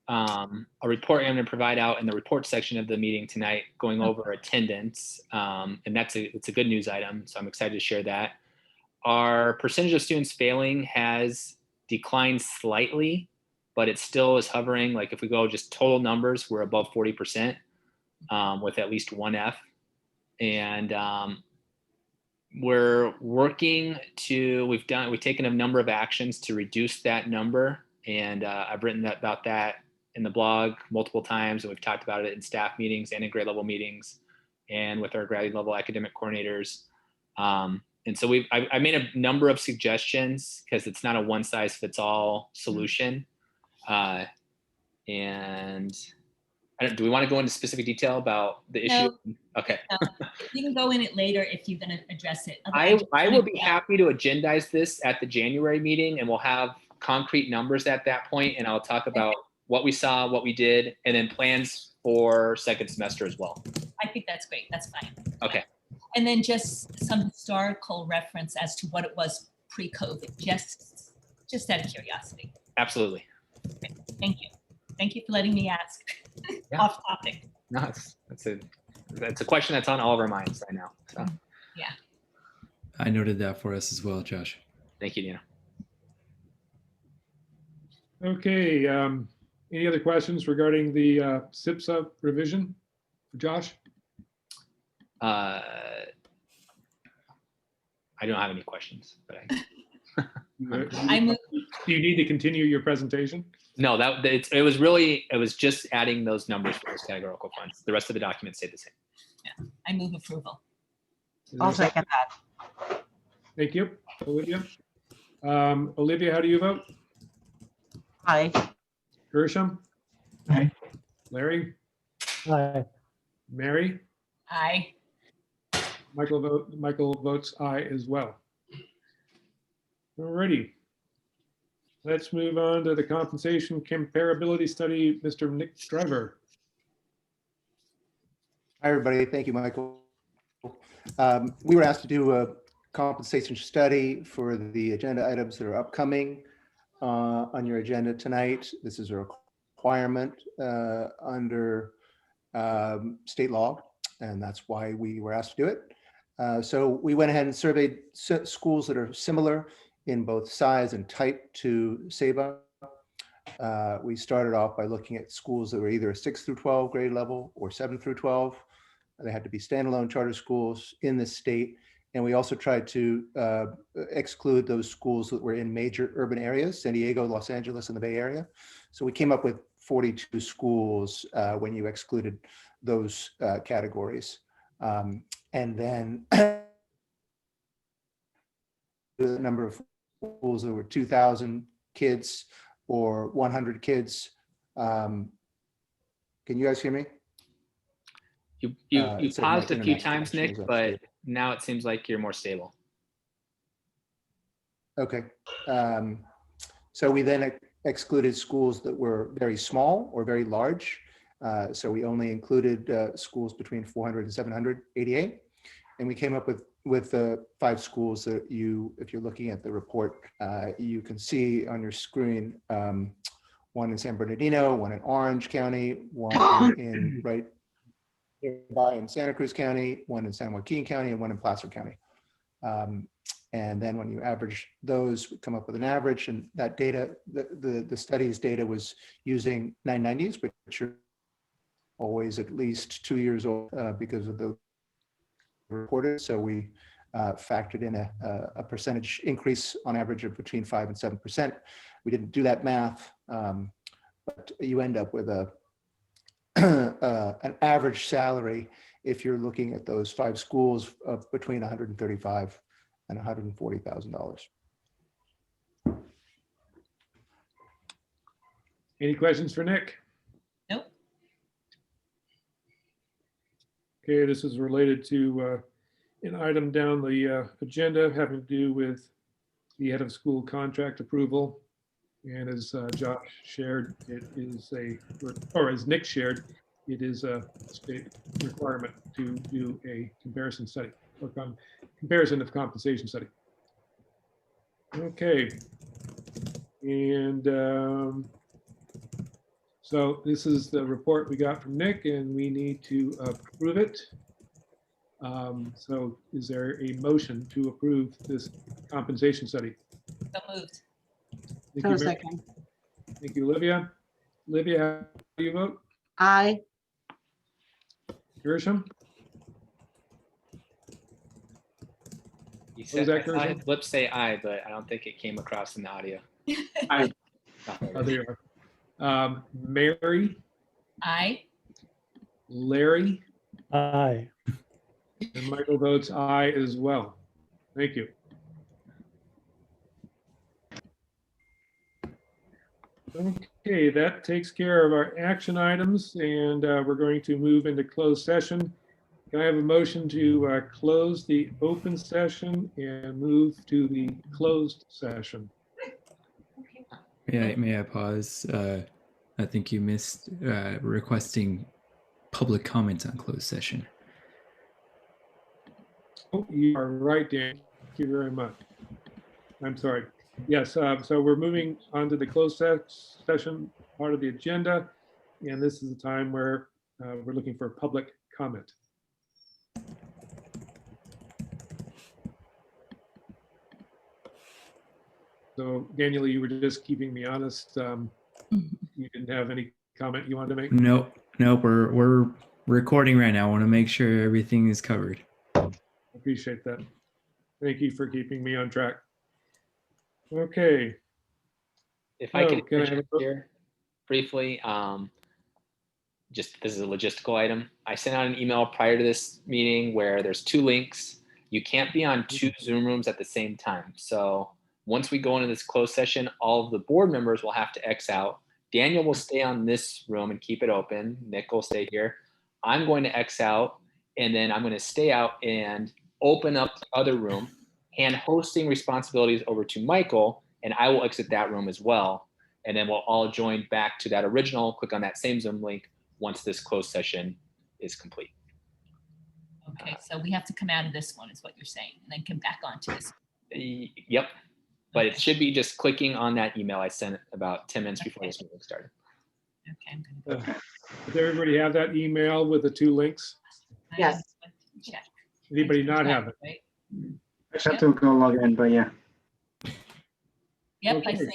a report I'm going to provide out in the report section of the meeting tonight, going over attendance, and it's a good news item. So I'm excited to share that. Our percentage of students failing has declined slightly, but it still is hovering. Like if we go just total numbers, we're above 40% with at least one F. And we're working to, we've taken a number of actions to reduce that number. And I've written about that in the blog multiple times, and we've talked about it in staff meetings and in grade level meetings and with our grade level academic coordinators. And so I made a number of suggestions because it's not a one size fits all solution. And do we want to go into specific detail about the issue? No. Okay. No, you can go in it later if you're going to address it. I will be happy to agendize this at the January meeting, and we'll have concrete numbers at that point, and I'll talk about what we saw, what we did, and then plans for second semester as well. I think that's great. That's fine. Okay. And then just some historical reference as to what it was pre-COVID, just out of curiosity. Absolutely. Thank you. Thank you for letting me ask. Yeah. Off topic. No, that's a question that's on all of our minds right now. So I noted that for us as well, Josh. thank you, Dina. Okay, any other questions regarding the SIPSA revision for Josh? I don't have any questions, but I move, Do you need to continue your presentation? no, it was just adding those numbers for those categorical funds. The rest of the documents stayed the same. I move approval. Is there I'll a second? second that. Thank you, Olivia. Olivia, how do you vote? Aye. Gershom? Aye. Larry? Aye. Mary? Aye. Michael votes aye as well. Alrighty. Let's move on to the compensation comparability study, Mr. Nick Driver. Hi, everybody. Thank you, Michael. We were asked to do a compensation study for the agenda items that are upcoming on your agenda tonight. This is a requirement under state law, and that's why we were asked to do it. So we went ahead and surveyed schools that are similar in both size and type to SABA. We started off by looking at schools that were either a 6 through 12 grade level or 7 through 12. They had to be standalone charter schools in the state. And we also tried to exclude those schools that were in major urban areas, San Diego, Los Angeles, and the Bay Area. So we came up with 42 schools when you excluded those categories. And then the number of schools that were 2,000 kids or 100 kids. Can you guys hear me? You it said my paused a few internet times, connection Nick, was but unstable. now it seems like you're more stable. Okay. So we then excluded schools that were very small or very large. So we only included schools between 400 and 700 ADA. And we came up with 5 schools that if you're looking at the report, you can see on your screen, one in San Bernardino, one in Orange County, one in right nearby in Santa Cruz County, one in San Joaquin County, and one in Placer County. And then when you average those, we come up with an average, and that data, the study's data was using 990s, which are always at least 2 years old because of the reported. So we factored in a percentage increase on average of between 5 and 7%. We didn't do that math, but you end up with an average salary if you're looking at those 5 schools of between $135,000 and $140,000. Any questions for Nick? Nope. Okay, this is related to an item down the agenda having to do with the head of school contract approval. And as Josh shared, it is or as Nick shared, it is a state requirement to do a comparison study or comparison of compensation study. Okay. And so this is the report we got from Nick, and we need to approve it. So is there a motion to approve this compensation study? So moved. Thank So you, Mary. second. Thank you, Olivia. Olivia, how do you vote? Aye. Gershom? You was said, that, I saw Gershom? his lips say aye, but I don't think it came across in the audio. Aye. Oh, there it Oh, is. there you are. Mary, Aye. Larry, Aye. and Michael votes aye as well. Thank you. Okay, that takes care of our action items, and we're going to move into closed session. Can I have a motion to close the open session and move to the closed session? May I pause? I think you missed requesting public comment on closed session. Oh, you are right, Dan. Thank you very much. I'm sorry. Yes, so we're moving on to the closed session part of the agenda. And this is the time where we're looking for public comment. So Daniel, you were just keeping me honest. You didn't have any comment you wanted to make? Nope. We're recording right now. I want to make sure everything is covered. Appreciate that. Thank you for keeping me on track. Okay. If I Oh, could can I have interject a- here briefly, just this is a logistical item. I sent out an email prior to this meeting where there's 2 links. You can't be on 2 Zoom rooms at the same time. So once we go into this closed session, all of the board members will have to X out. Daniel will stay on this room and keep it open. Nick will stay here. I'm going to X out, and then I'm going to stay out and open up the other room hand hosting responsibilities over to Michael, and I will exit that room as well. And then we'll all join back to that original, click on that same Zoom link once this closed session is complete. Okay, so we have to come out of this one is what you're saying, and then come back onto this. Yep. But it should be just clicking on that email I sent about 10 minutes before this meeting started. Okay, I'm gonna. Does everybody have that email with the 2 links? Yes. Check. Anybody not have it? Right? I just have to go log in, but yeah. Yep, I Okay. see it.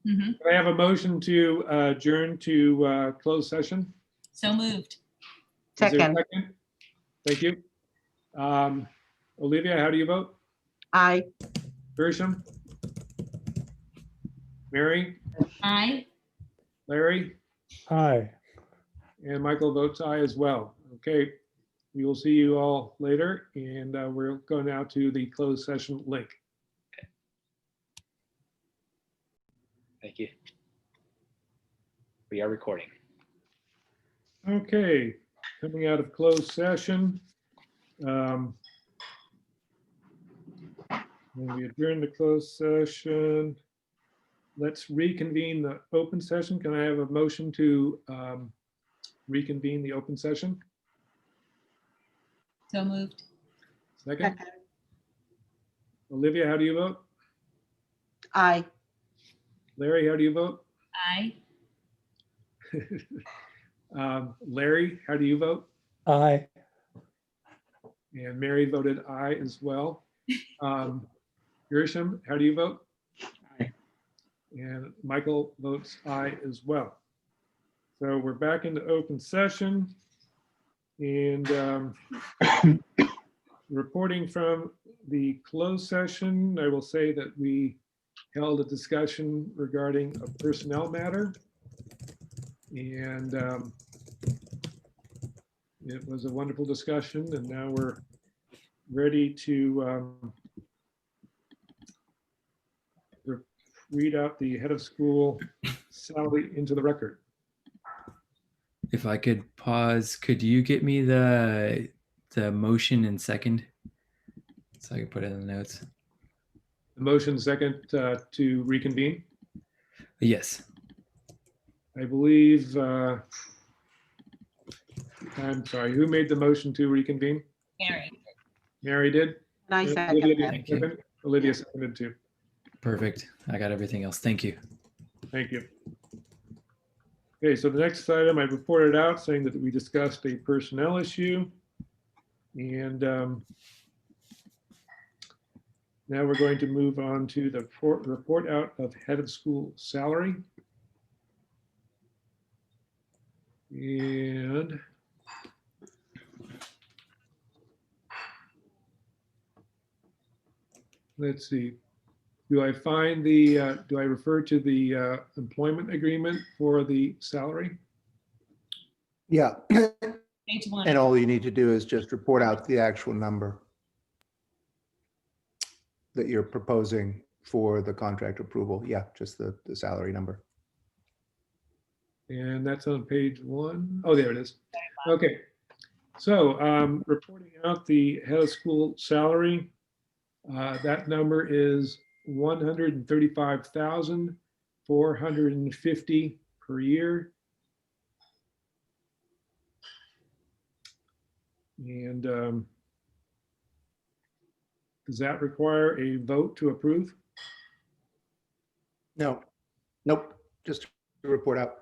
Mhm. I have a motion to adjourn to closed session. So moved. Is there a Second, Thank you. Olivia, how do you vote? aye. Gershom? Mary? Aye. Larry? Aye. And Michael votes aye as well. Okay, we will see you all later, and we're going now to the closed session link. Thank you. We are recording. Okay, coming out of closed session. When we adjourn the closed session, let's reconvene the open session. Can I have a motion to reconvene the open session? So moved. Second? Olivia, how do you vote? Aye. Larry, how do you vote? Aye. Larry, how do you vote? Aye. And Mary voted aye as well. Gershom, how do you vote? Aye. And Michael votes aye as well. So we're back into open session. And reporting from the closed session, I will say that we held a discussion regarding a personnel matter. And it was a wonderful discussion, and now we're ready to read out the head of school salary into the record. If I could pause, could you get me the motion and second so I can put it in the notes? The motion second to reconvene. Yes. I believe, I'm sorry, who made the motion to reconvene? Mary. Mary did? And I And second Olivia that. did second? Olivia seconded too. Perfect. I got everything else. Thank you. Thank you. Okay, so the next item, I reported out saying that we discussed a personnel issue. And now we're going to move on to the report out of head of school salary. And let's see, do I find the, do I refer to the employment agreement for the salary? Yeah, Page 1. and all you need to do is just report out the actual number that you're proposing for the contract approval. Yeah, just the salary number. And that's on page 1. Oh, there it is. Okay. So reporting out the head of school salary, that number is $135,450 per year. And does that require a vote to approve? No, nope, just to report out.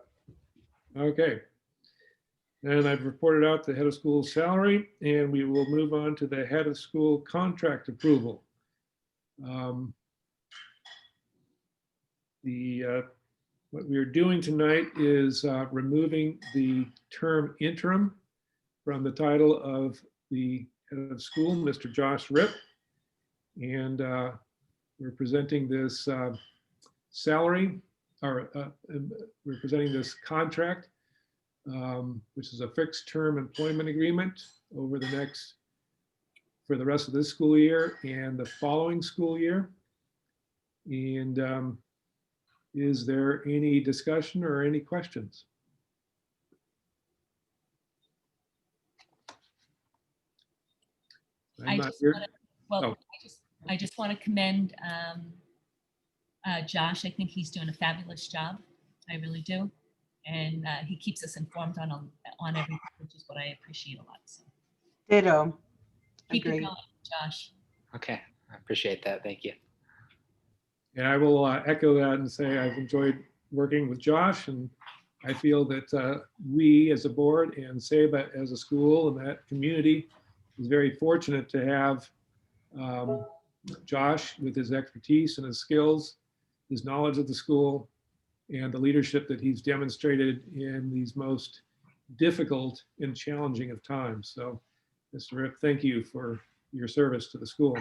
Okay. And I've reported out the head of school salary, and we will move on to the head of school contract approval. What we are doing tonight is removing the term interim from the title of the head of school, Mr. Josh Ripp. And we're presenting this salary, or we're presenting this contract, which is a fixed term employment agreement over the next, for the rest of this school year and the following school year. And is there any discussion or any questions? I'm I not just here. wanna- Well, Oh. I just I just want to commend Josh. I think he's doing a fabulous job. I really do. And he keeps us informed on everything, which is what I appreciate a lot. So Ditto. keep it Agree. going, Josh. Okay, I appreciate that. Thank you. And I will echo that and say I've enjoyed working with Josh, and I feel that we as a board and SEBA as a school and that community is very fortunate to have Josh with his expertise and his skills, his knowledge of the school, and the leadership that he's demonstrated in these most difficult and challenging of times. So, Mr. Rip, thank you for your service to the school.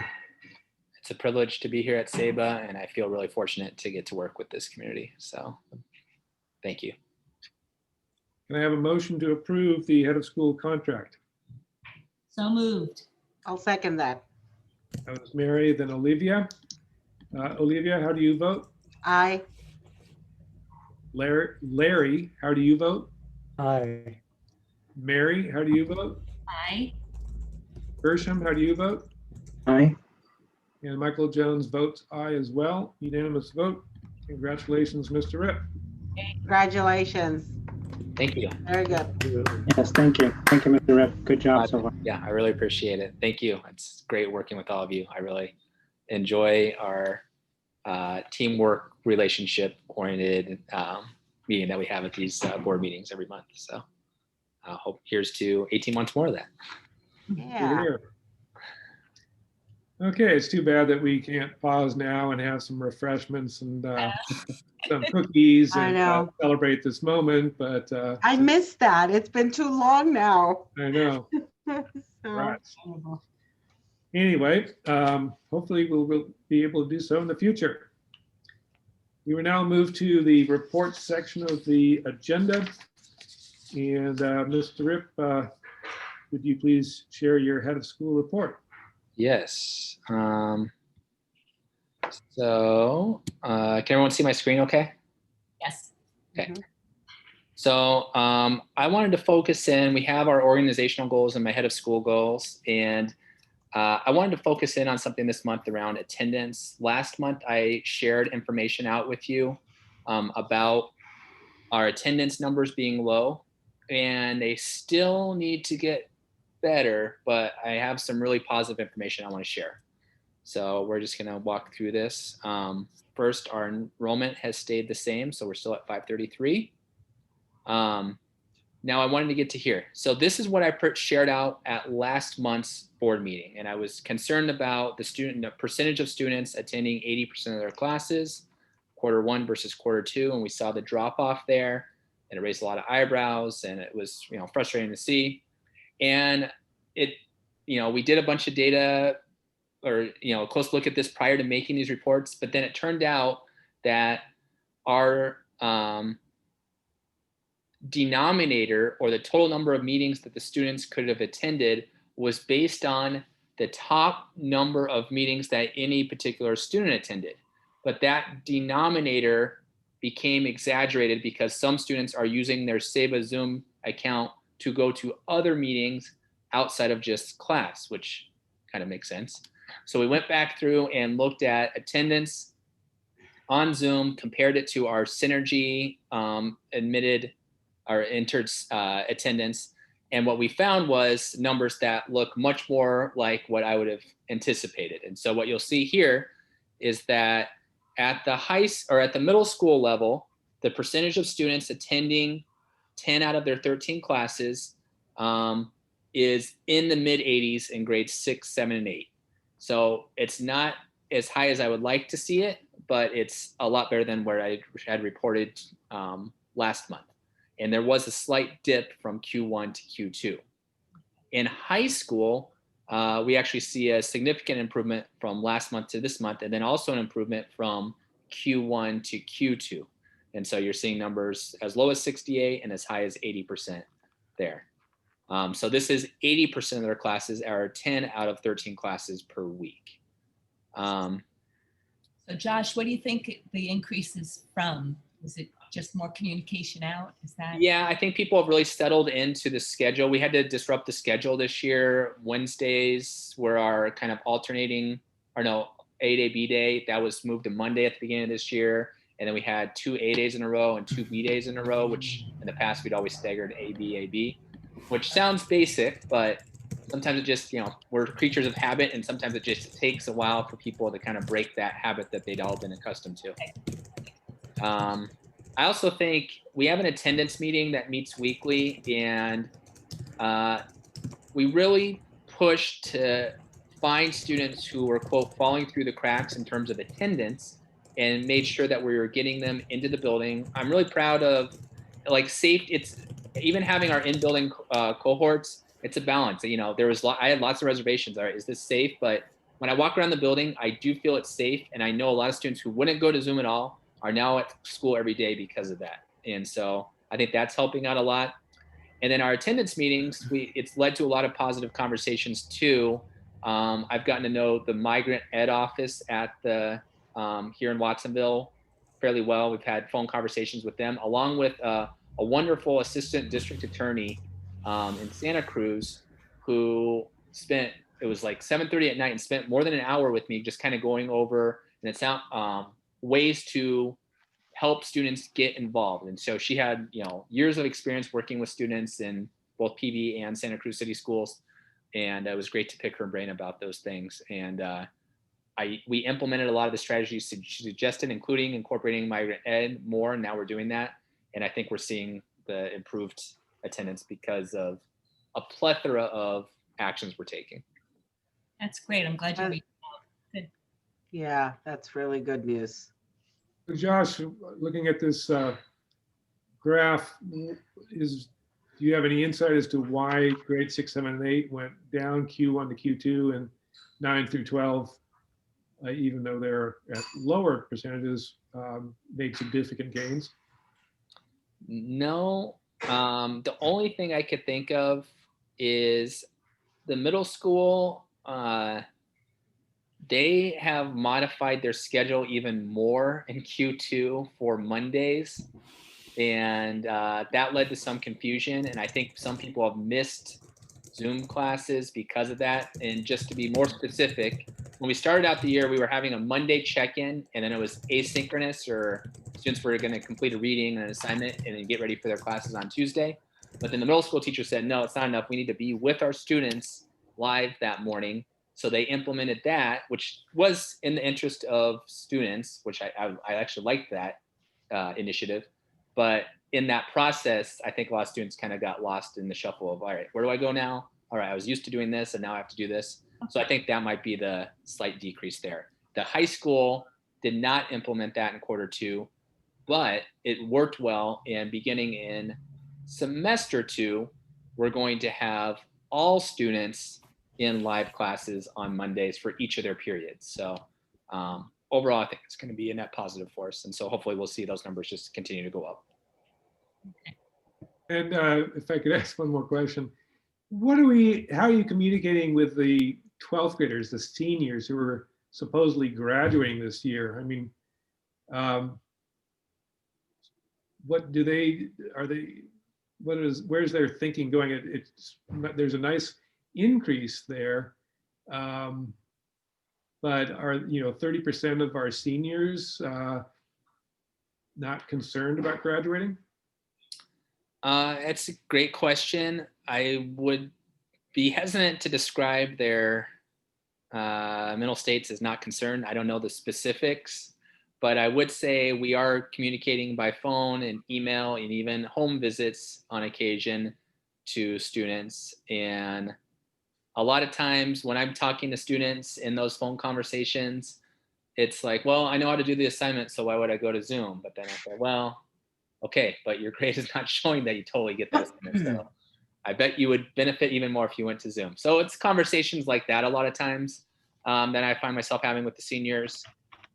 It's a privilege to be here at SEBA, and I feel really fortunate to get to work with this community. So thank you. Can I have a motion to approve the head of school contract? So moved. I'll second that. That was Mary, then Olivia. Olivia, how do you vote? Aye. Larry, how do you vote? Aye. Mary, how do you vote? Aye. Gershom, how do you vote? Aye. And Michael Jones votes aye as well. Unanimous vote. Congratulations, Mr. Rip. Congratulations. Thank you. Very good. Yes, thank you. Thank you, Mr. Rep. Good job so far. Yeah, I really appreciate it. Thank you. It's great working with all of you. I really enjoy our teamwork, relationship oriented meeting that we have at these board meetings every month. So I hope here's to 18 months more of that. Yeah. Here. Okay, it's too bad that we can't pause now and have some refreshments and some cookies I and know. celebrate this moment, but I missed that. It's been too long now. I know. So- Right. Anyway, hopefully we'll be able to do so in the future. We will now move to the report section of the agenda. And Mr. Rip, would you please share your head of school report? Yes. So can everyone see my screen okay? Yes. Okay. Mhm. So I wanted to focus in, we have our organizational goals and my head of school goals. And I wanted to focus in on something this month around attendance. Last month, I shared information out with you about our attendance numbers being low, and they still need to get better, but I have some really positive information I want to share. So we're just going to walk through this. First, our enrollment has stayed the same, so we're still at 533. Now I wanted to get to here. So this is what I shared out at last month's board meeting, and I was concerned about the percentage of students attending 80% of their classes, Q1 versus Q2, and we saw the drop off there, and it raised a lot of eyebrows, and it was frustrating to see. And we did a bunch of data or, a close look at this prior to making these reports, but then it turned out that our denominator, or the total number of meetings that the students could have attended, was based on the top number of meetings that any particular student attended. But that denominator became exaggerated because some students are using their SEBA Zoom account to go to other meetings outside of just class, which kind of makes sense. So we went back through and looked at attendance on Zoom, compared it to our Synergy entered attendance. And what we found was numbers that look much more like what I would have anticipated. And so what you'll see here is that at the middle school level, the percentage of students attending 10 out of their 13 classes is in the mid 80s in grades 6, 7, and 8. So it's not as high as I would like to see it, but it's a lot better than where I had reported last month. And there was a slight dip from Q1 to Q2. In high school, we actually see a significant improvement from last month to this month, and then also an improvement from Q1 to Q2. And so you're seeing numbers as low as 68 and as high as 80% there. So this is 80% of their classes are 10 out of 13 classes per week. So Josh, what do you think the increase is from? Is it just more communication out? Is that? Yeah, I think people have really settled into the schedule. We had to disrupt the schedule this year. Wednesdays were our kind of A-Day, B-Day. That was moved to Monday at the beginning of this year. And then we had 2 A-Days in a row and 2 B-Days in a row, which in the past we'd always staggered A-B, A-B, which sounds basic, but sometimes it just, we're creatures of habit, and sometimes it just takes a while for people to kind of break that habit that they'd all been accustomed to. I also think we have an attendance meeting that meets weekly, and we really push to find students who were, quote, falling through the cracks in terms of attendance, and made sure that we were getting them into the building. I'm really proud of, like, it's even having our in-building cohorts. It's a balance. I had lots of reservations. All right, is this safe? But when I walk around the building, I do feel it's safe, and I know a lot of students who wouldn't go to Zoom at all are now at school every day because of that. And so I think that's helping out a lot. And then our attendance meetings, it's led to a lot of positive conversations too. I've gotten to know the migrant ed office at the here in Watsonville fairly well. We've had phone conversations with them, along with a wonderful assistant district attorney in Santa Cruz, who it was like 7:30 at night and spent more than an hour with me, just kind of going over ways to help students get involved. And so she had, years of experience working with students in both PV and Santa Cruz City Schools. And it was great to pick her brain about those things. And we implemented a lot of the strategies she suggested, including incorporating migrant ed more. And now we're doing that. And I think we're seeing the improved attendance because of a plethora of actions we're taking. That's great. I'm glad you reached out. Good. Yeah, that's really good news. So Josh, looking at this graph, do you have any insight as to why grade 6, 7, and 8 went down Q1 to Q2 and 9 through 12, even though they're at lower percentages, made significant gains? No, the only thing I could think of is the middle school. They have modified their schedule even more in Q2 for Mondays. And that led to some confusion. And I think some people have missed Zoom classes because of that. And just to be more specific, when we started out the year, we were having a Monday check-in, and then it was asynchronous, or students were going to complete a reading and an assignment and then get ready for their classes on Tuesday. But then the middle school teacher said, no, it's not enough. We need to be with our students live that morning. So they implemented that, which was in the interest of students, which I actually liked that initiative. But in that process, I think a lot of students kind of got lost in the shuffle of, all right, where do I go now? All right, I was used to doing this, and now I have to do this. So I think that might be the slight decrease there. The high school did not implement that in Q2, but it worked well. And beginning in semester 2, we're going to have all students in live classes on Mondays for each of their periods. So overall, I think it's going to be a net positive for us. And so hopefully we'll see those numbers just continue to go up. And if I could ask one more question, how are you communicating with the 12th graders, the seniors who are supposedly graduating this year? I mean, where's their thinking going? There's a nice increase there, but are 30% of our seniors not concerned about graduating? That's a great question. I would be hesitant to describe their mental states as not concerned. I don't know the specifics, but I would say we are communicating by phone and email and even home visits on occasion to students. And a lot of times when I'm talking to students in those phone conversations, it's like, well, I know how to do the assignment, so why would I go to Zoom? But then I say, well, okay, but your grade is not showing that you totally get that assignment. So I bet you would benefit even more if you went to Zoom. So it's conversations like that a lot of times that I find myself having with the seniors,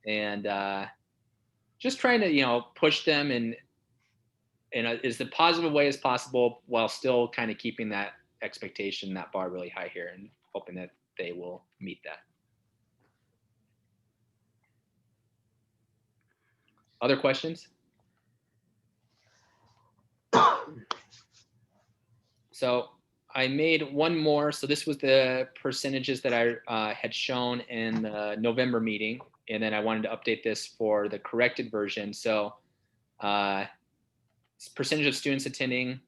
and just trying to, push them in as the positive way as possible, while still kind of keeping that expectation, that bar really high here, and hoping that they will meet that. Other questions? So I made one more. So this was the percentages that I had shown in the November meeting. And then I wanted to update this for the corrected version. So percentage of students attending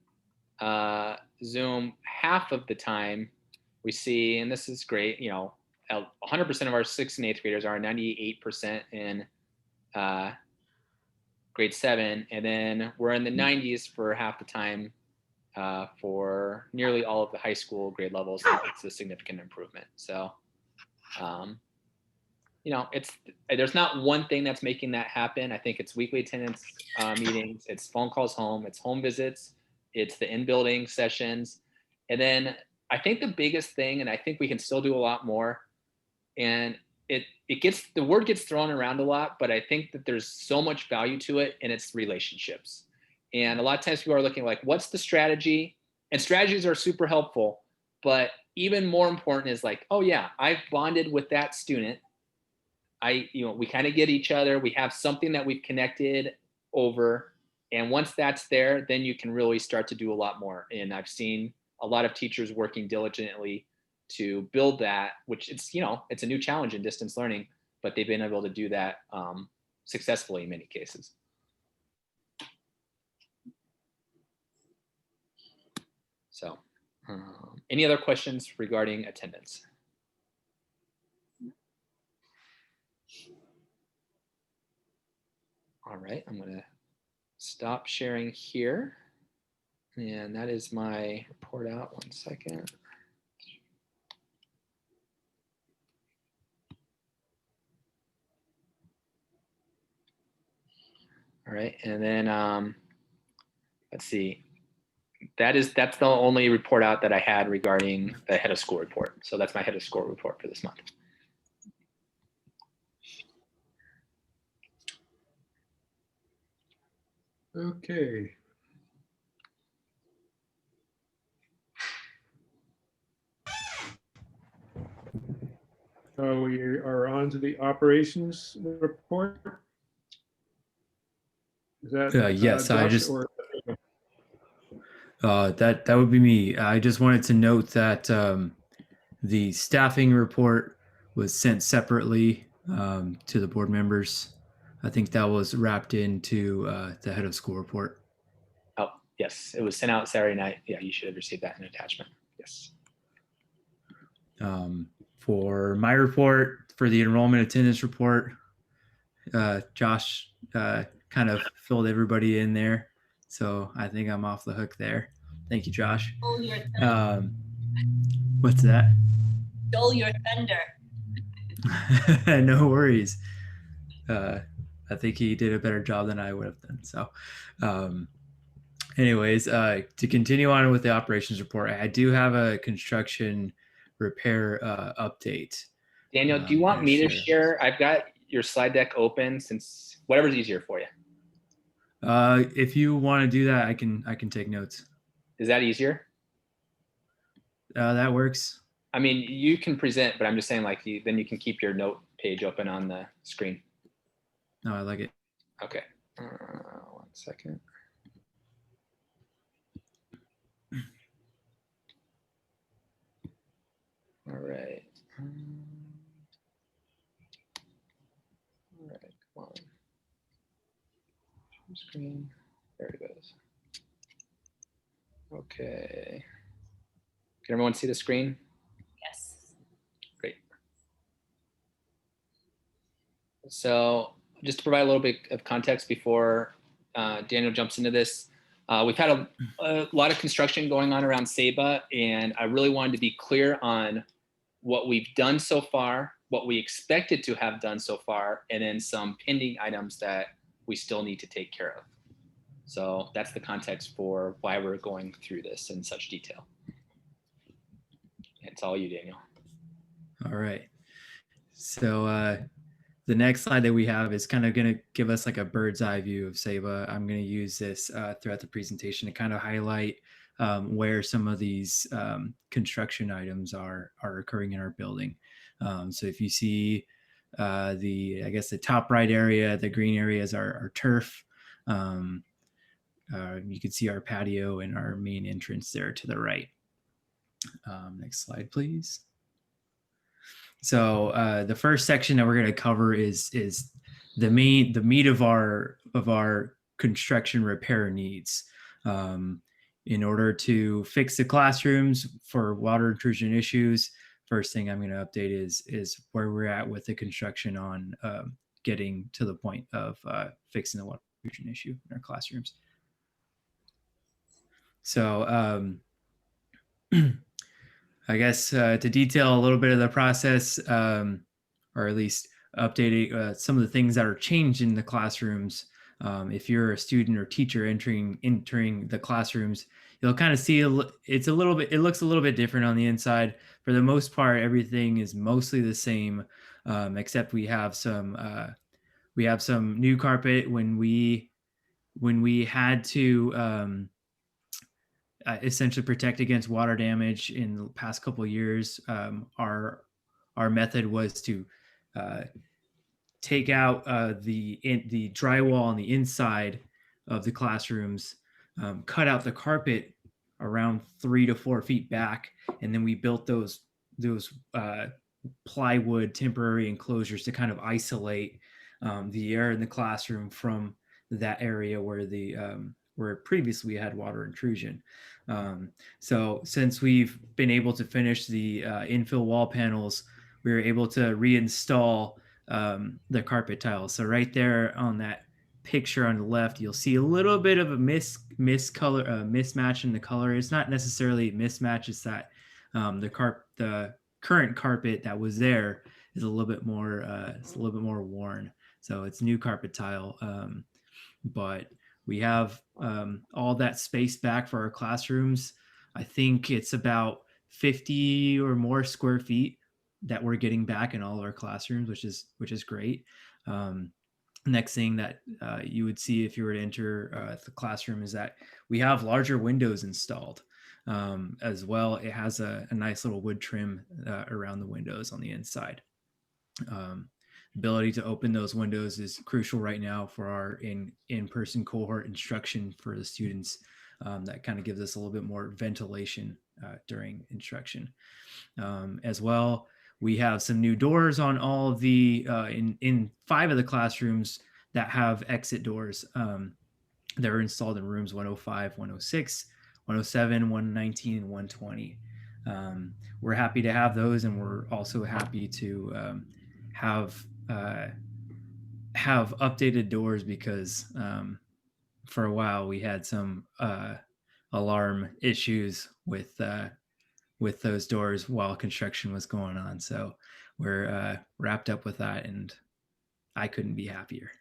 Zoom half of the time we see, and this is great, 100% of our 6th and 8th graders are 98% in grade 7. And then we're in the 90s for half the time for nearly all of the high school grade levels. It's a significant improvement. So, there's not one thing that's making that happen. I think it's weekly attendance meetings, it's phone calls home, it's home visits, it's the in-building sessions. And then I think the biggest thing, and I think we can still do a lot more, and the word gets thrown around a lot, but I think that there's so much value to it, and it's relationships. And a lot of times people are looking like, what's the strategy? And strategies are super helpful, but even more important is like, oh yeah, I've bonded with that student. We kind of get each other. We have something that we've connected over. And once that's there, then you can really start to do a lot more. And I've seen a lot of teachers working diligently to build that, which it's a new challenge in distance learning, but they've been able to do that successfully in many cases. So any other questions regarding attendance? All right, I'm going to stop sharing here. And that is my report out. 1 second. All right, and then let's see. That's the only report out that I had regarding the head of school report. So that's my head of school report for this month. Okay. So we are on to the operations report. Is that yes, I Josh just or- that would be me. I just wanted to note that the staffing report was sent separately to the board members. I think that was wrapped into the head of school report. Oh, yes, it was sent out Saturday night. Yeah, you should have received that in an attachment. Yes. For my report, for the enrollment attendance report, Josh kind of filled everybody in there. So I think I'm off the hook there. Thank you, Josh. Stole your thunder. What's that? Stole your thunder. No worries. I think he did a better job than I would have done. So anyways, to continue on with the operations report, I do have a construction repair update. Daniel, do you want me to share? I've got your slide deck open, since whatever's easier for you. If you want to do that, I can take notes. Is that easier? That works. I mean, you can present, but I'm just saying, then you can keep your note page open on the screen. No, I like it. Okay. 1 second. All right. All right, come on. Screen. There it goes. Okay. Can everyone see the screen? Yes. Great. So just to provide a little bit of context before Daniel jumps into this, we've had a lot of construction going on around Saba, and I really wanted to be clear on what we've done so far, what we expected to have done so far, and then some pending items that we still need to take care of. So that's the context for why we're going through this in such detail. It's all you, Daniel. All right. So the next slide that we have is kind of going to give us like a bird's eye view of Saba. I'm going to use this throughout the presentation to kind of highlight where some of these construction items are occurring in our building. So if you see I guess the top right area, the green areas are our turf. You can see our patio and our main entrance there to the right. Next slide, please. So the first section that we're going to cover is the meat of our construction repair needs. In order to fix the classrooms for water intrusion issues, first thing I'm going to update is where we're at with the construction on getting to the point of fixing the water intrusion issue in our classrooms. So I guess to detail a little bit of the process, or at least updating some of the things that are changed in the classrooms. If you're a student or teacher entering the classrooms, you'll kind of see it looks a little bit different on the inside. For the most part, everything is mostly the same, except we have some new carpet when we had to essentially protect against water damage in the past couple of years. Our method was to take out the drywall on the inside of the classrooms, cut out the carpet around 3 to 4 feet back, and then we built those plywood temporary enclosures to kind of isolate the air in the classroom from that area where previously we had water intrusion. So since we've been able to finish the infill wall panels, we were able to reinstall the carpet tiles. So right there on that picture on the left, you'll see a little bit of a mismatch in the color. It's not necessarily a mismatch, it's that the current carpet that was there is a little bit more worn. So it's new carpet tile, but we have all that space back for our classrooms. I think it's about 50 or more square feet that we're getting back in all of our classrooms, which is great. Next thing that you would see if you were to enter the classroom is that we have larger windows installed as well. It has a nice little wood trim around the windows on the inside. Ability to open those windows is crucial right now for our in-person cohort instruction for the students. That kind of gives us a little bit more ventilation during instruction. As well, we have some new doors on all of the, in 5 of the classrooms that have exit doors. They're installed in rooms 105, 106, 107, 119, and 120. We're happy to have those, and we're also happy to have updated doors because for a while we had some alarm issues with those doors while construction was going on. So we're wrapped up with that, and I couldn't be happier.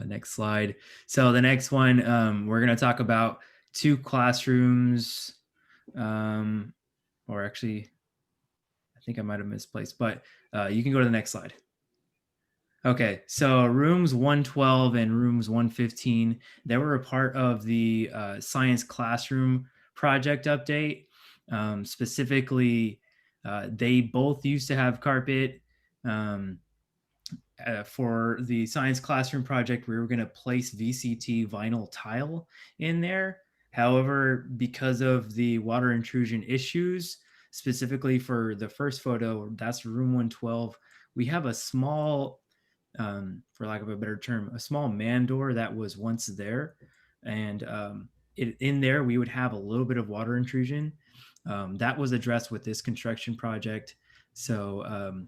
Next slide. So the next one, we're going to talk about 2 classrooms, or actually, I think I might have misplaced, but you can go to the next slide. Okay, so rooms 112 and rooms 115, they were a part of the science classroom project update. Specifically, they both used to have carpet. For the science classroom project, we were going to place VCT vinyl tile in there. However, because of the water intrusion issues, specifically for the first photo, that's room 112, we have a small, for lack of a better term, a small man door that was once there. And in there, we would have a little bit of water intrusion. That was addressed with this construction project. So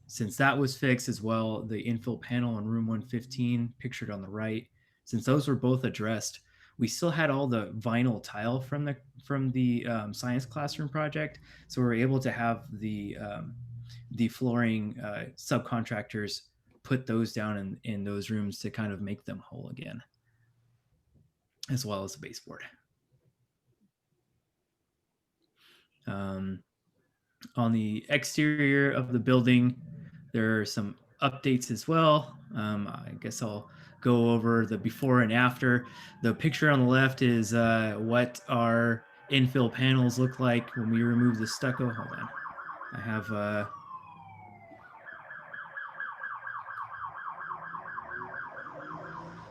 since that was fixed as well, the infill panel in room 115 pictured on the right, since those were both addressed, we still had all the vinyl tile from the science classroom project. So we were able to have the flooring subcontractors put those down in those rooms to kind of make them whole again, as well as the baseboard. On the exterior of the building, there are some updates as well. I guess I'll go over the before and after. The picture on the left is what our infill panels look like when we remove the stucco. Hold on. I have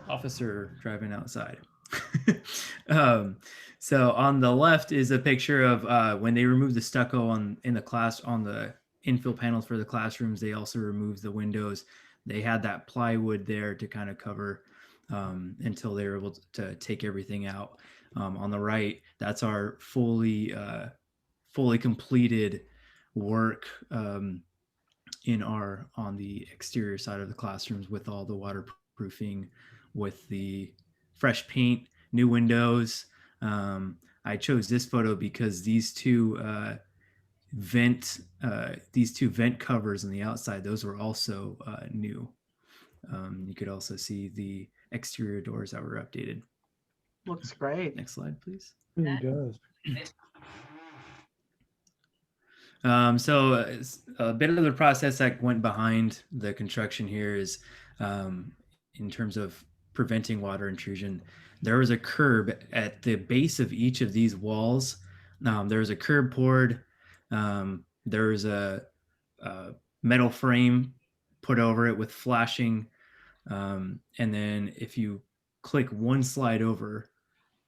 officer driving outside. So on the left is a picture of when they removed the stucco on the infill panels for the classrooms. They also removed the windows. They had that plywood there to kind of cover until they were able to take everything out. On the right, that's our fully completed work on the exterior side of the classrooms with all the waterproofing, with the fresh paint, new windows. I chose this photo because these two vent covers on the outside, those were also new. You could also see the exterior doors that were updated. Looks great. Next slide, please. Really does. So a bit of the process that went behind the construction here is in terms of preventing water intrusion. There was a curb at the base of each of these walls. There was a curb poured. There was a metal frame put over it with flashing. And then if you click one slide over,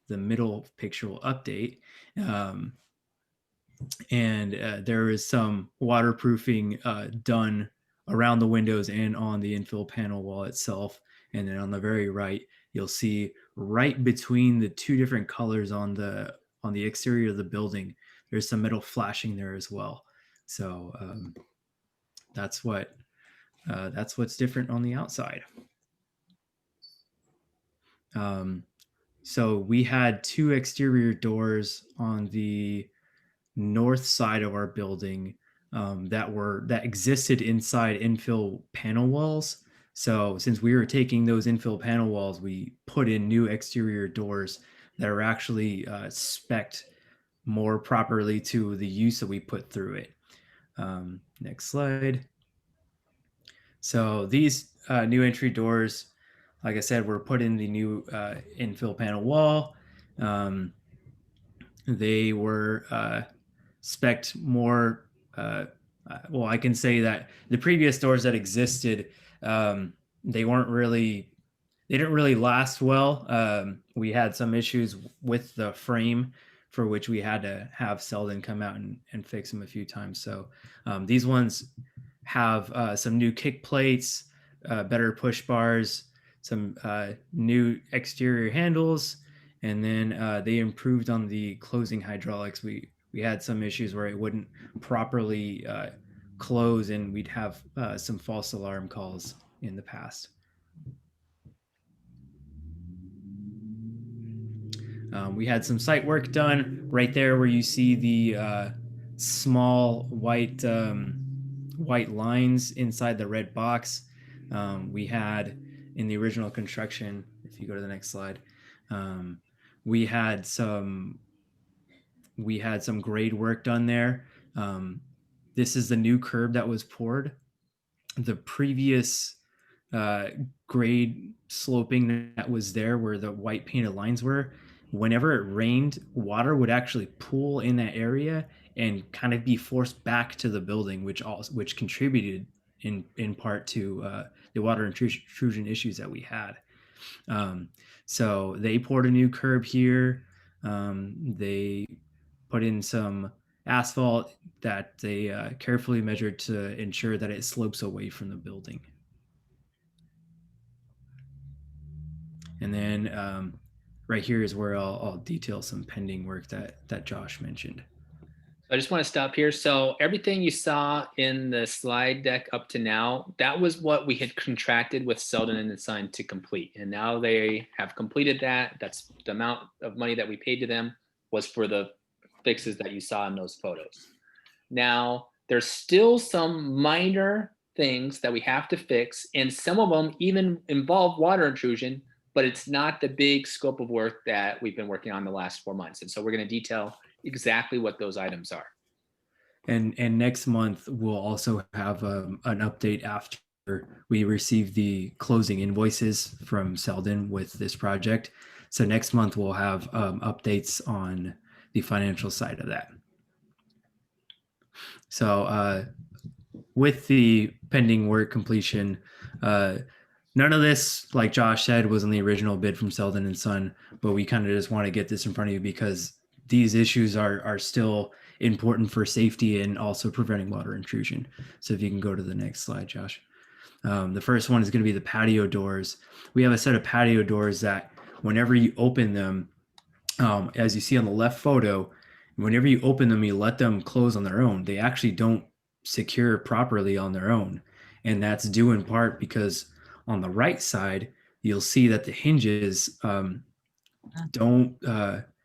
the middle picture will update. And there is some waterproofing done around the windows and on the infill panel wall itself. And then on the very right, you'll see right between the two different colors on the exterior of the building, there's some metal flashing there as well. So that's what's different on the outside. So we had two exterior doors on the north side of our building that existed inside infill panel walls. So since we were taking those infill panel walls, we put in new exterior doors that are actually spec'd more properly to the use that we put through it. Next slide. So these new entry doors, like I said, were put in the new infill panel wall. They were spec'd more. Well, I can say that the previous doors that existed, they didn't really last well. We had some issues with the frame, for which we had to have Selden come out and fix them a few times. So these ones have some new kick plates, better push bars, some new exterior handles, and then they improved on the closing hydraulics. We had some issues where it wouldn't properly close, and we'd have some false alarm calls in the past. We had some site work done right there where you see the small white lines inside the red box. We had in the original construction, if you go to the next slide, we had some grade work done there. This is the new curb that was poured. The previous grade sloping that was there where the white painted lines were, whenever it rained, water would actually pool in that area and kind of be forced back to the building, which contributed in part to the water intrusion issues that we had. So they poured a new curb here. They put in some asphalt that they carefully measured to ensure that it slopes away from the building. And then right here is where I'll detail some pending work that Josh mentioned. I just want to stop here. So everything you saw in the slide deck up to now, that was what we had contracted with Selden and Son to complete. And now they have completed that. That's the amount of money that we paid to them was for the fixes that you saw in those photos. Now, there's still some minor things that we have to fix, and some of them even involve water intrusion, but it's not the big scope of work that we've been working on the last 4 months. And so we're going to detail exactly what those items are. And next month, we'll also have an update after we receive the closing invoices from Selden with this project. So next month, we'll have updates on the financial side of that. So with the pending work completion, none of this, like Josh said, was in the original bid from Selden and Son, but we kind of just want to get this in front of you because these issues are still important for safety and also preventing water intrusion. So if you can go to the next slide, Josh. The first one is going to be the patio doors. We have a set of patio doors that whenever you open them, as you see on the left photo, whenever you open them, you let them close on their own. They actually don't secure properly on their own. And that's due in part because on the right side, you'll see that the hinges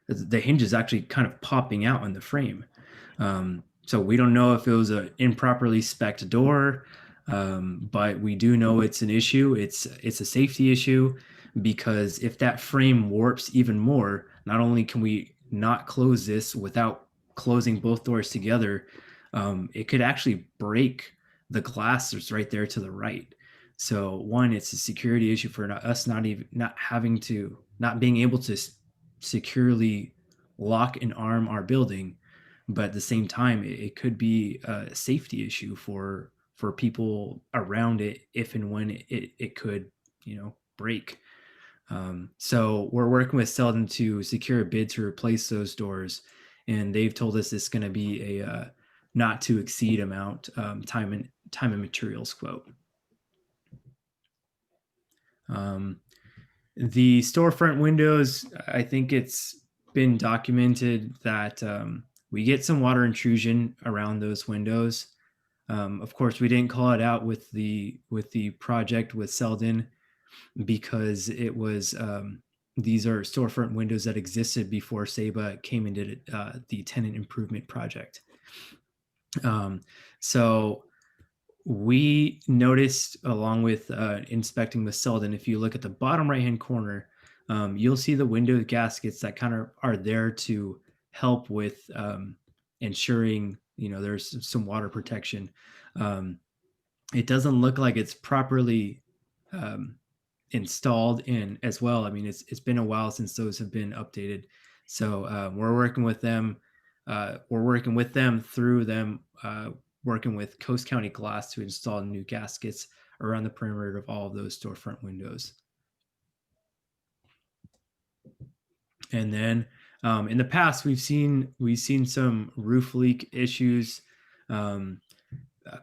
the hinge is actually kind of popping out in the frame. So we don't know if it was an improperly spec'd door, but we do know it's an issue. It's a safety issue because if that frame warps even more, not only can we not close this without closing both doors together, it could actually break the glass that's right there to the right. So one, it's a security issue for us not being able to securely lock and arm our building, but at the same time, it could be a safety issue for people around it if and when it could, break. So we're working with Selden to secure a bid to replace those doors, and they've told us it's going to be a not to exceed amount, time and materials quote. The storefront windows, I think it's been documented that we get some water intrusion around those windows. Of course, we didn't call it out with the project with Selden because it was these are storefront windows that existed before SEBA came and did the tenant improvement project. So we noticed, along with inspecting with Selden, if you look at the bottom right hand corner, you'll see the window gaskets that kind of are there to help with ensuring there's some water protection. It doesn't look like it's properly installed in as well. I mean, it's been a while since those have been updated, so we're working with them. Through them working with Coast County Glass to install new gaskets around the perimeter of all of those storefront windows. And then in the past, we've seen some roof leak issues. A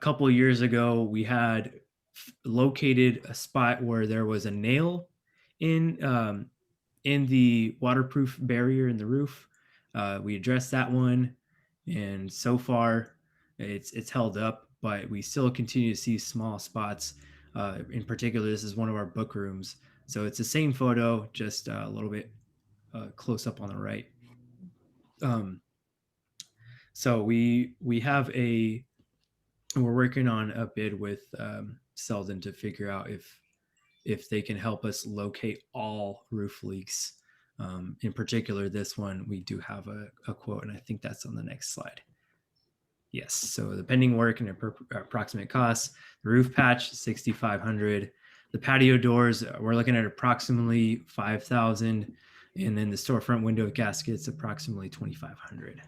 couple of years ago, we had located a spot where there was a nail in the waterproof barrier in the roof. We addressed that one, and so far it's held up, but we still continue to see small spots. In particular, this is one of our book rooms. So it's the same photo, just a little bit close up on the right. So we're working on a bid with Selden to figure out if they can help us locate all roof leaks. In particular, this one, we do have a quote, and I think that's on the next slide. Yes, so the pending work and approximate costs, the roof patch, $6,500. The patio doors, we're looking at approximately $5,000. And then the storefront window gaskets, approximately $2,500.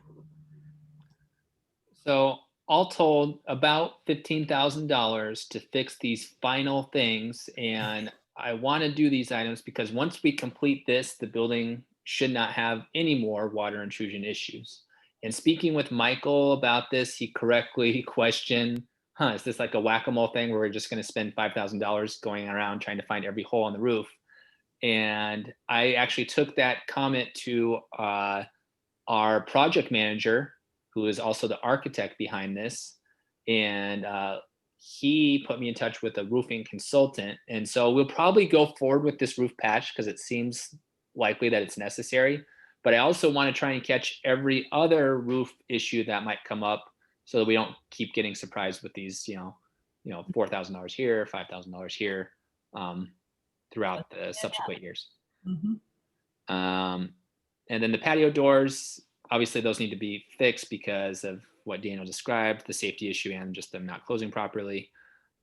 So all told, about $15,000 to fix these final things. And I want to do these items because once we complete this, the building should not have any more water intrusion issues. And speaking with Michael about this, he correctly questioned, is this like a whack-a-mole thing where we're just going to spend $5,000 going around trying to find every hole on the roof? And I actually took that comment to our project manager, who is also the architect behind this. And he put me in touch with a roofing consultant. And so we'll probably go forward with this roof patch because it seems likely that it's necessary. But I also want to try and catch every other roof issue that might come up so that we don't keep getting surprised with these, $4,000 here, $5,000 here throughout the subsequent years. Mhm. And then the patio doors, obviously those need to be fixed because of what Daniel described, the safety issue and just them not closing properly.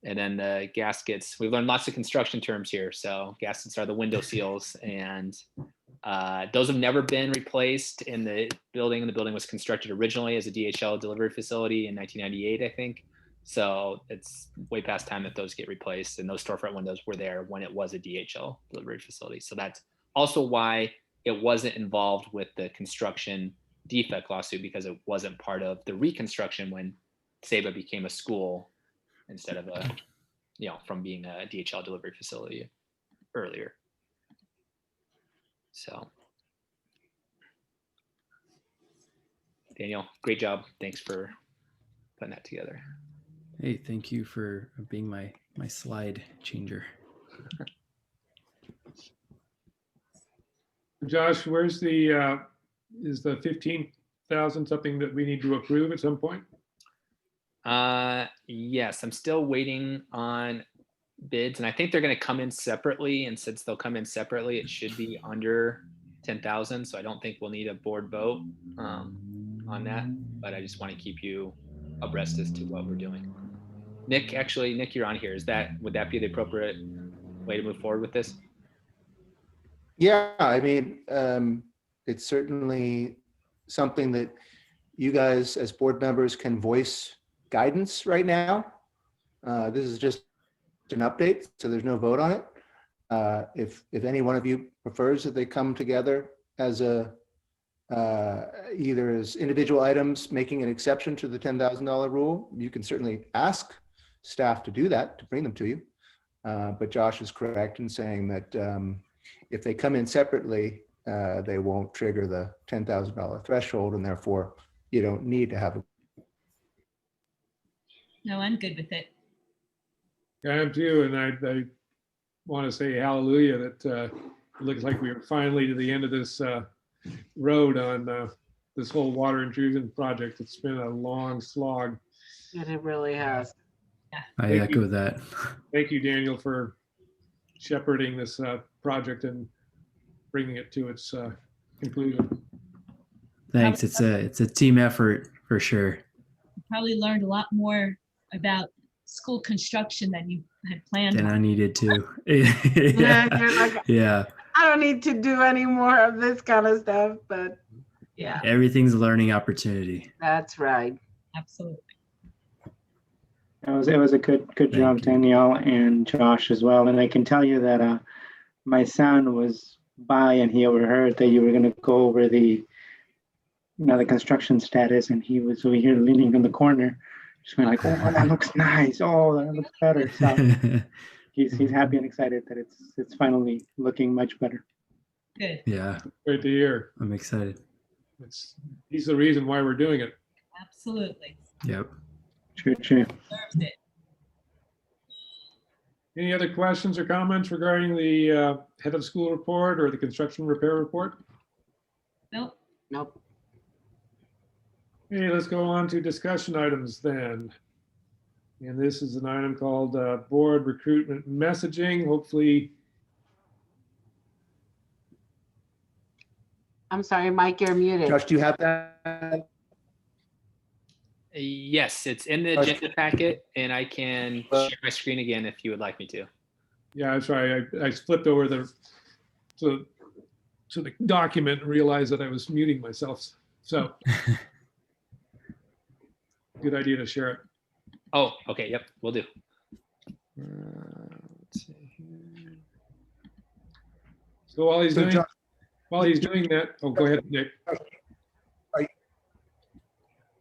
And then the gaskets, we've learned lots of construction terms here. So gaskets are the window seals, and those have never been replaced in the building. The building was constructed originally as a DHL delivery facility in 1998, I think. So it's way past time that those get replaced, and those storefront windows were there when it was a DHL delivery facility. So that's also why it wasn't involved with the construction defect lawsuit, because it wasn't part of the reconstruction when Saba became a school instead of a, from being a DHL delivery facility earlier. So Daniel, great job. Thanks for putting that together. Hey, thank you for being my slide changer. Josh, where's the, is the 15,000 something that we need to approve at some point? Yes, I'm still waiting on bids, and I think they're going to come in separately. And since they'll come in separately, it should be under 10,000. So I don't think we'll need a board vote on that. But I just want to keep you abreast as to what we're doing. Nick, you're on here. Would that be the appropriate way to move forward with this? Yeah, I mean, it's certainly something that you guys as board members can voice guidance right now. This is just an update, so there's no vote on it. If any one of you prefers that they come together as a either as individual items making an exception to the $10,000 rule, you can certainly ask staff to do that, to bring them to you. But Josh is correct in saying that if they come in separately, they won't trigger the $10,000 threshold, and therefore you don't need to have a. No, I'm good with it. I am too, and I want to say hallelujah that it looks like we are finally to the end of this road on this whole water intrusion project. It's been a long slog. And it really has. I Thank echo you. that. Thank you, Daniel, for shepherding this project and bringing it to its conclusion. Thanks. It's a team effort for sure. Probably learned a lot more about school construction than you had planned. And I on. needed to. Yeah, you're like, Yeah. I don't need to do any more of this kind of stuff, but yeah, Everything's a learning opportunity. that's right. Absolutely. It was a good job, you. Danielle and Josh as well. And I can tell you that my son was by and he overheard that you were going to go over the construction status, and he was over here leaning in the corner, just going like, "Oh, that looks nice. Oh, that looks better." So he's happy and excited that it's finally looking much better. Good. Yeah, Great to hear. I'm excited. He's the reason why we're doing it. Absolutely. Yep. True. Deserves it. Any other questions or comments regarding the head of school report or the construction repair report? Nope. Nope. Okay, let's go on to discussion items then. And this is an item called board recruitment messaging. Hopefully, I'm sorry, Mike, you're muted. Josh, do you have that? Yes, it's in the agenda packet, and I can share my screen again if you would like me to. yeah, I'm sorry, I flipped over to the document and realized that I was muting myself. So good idea to share it. Oh, okay. Yep, we'll do. Let's see here. So while he's So doing Josh, that, oh, go ahead, Nick.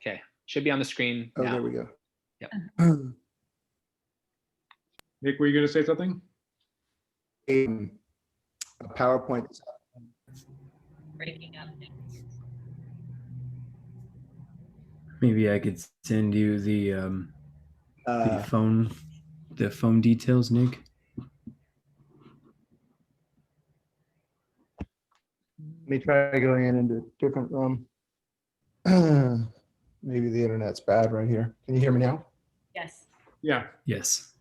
Okay, should be on the screen oh, now. there we go. Yep. Nick, were you going to say something? A PowerPoint. Breaking up. Maybe I could send you the Uh, phone details, Nick. Let me try going into a different room. Maybe the internet's bad right here. Can you hear me now? Yes. Yeah. Yes.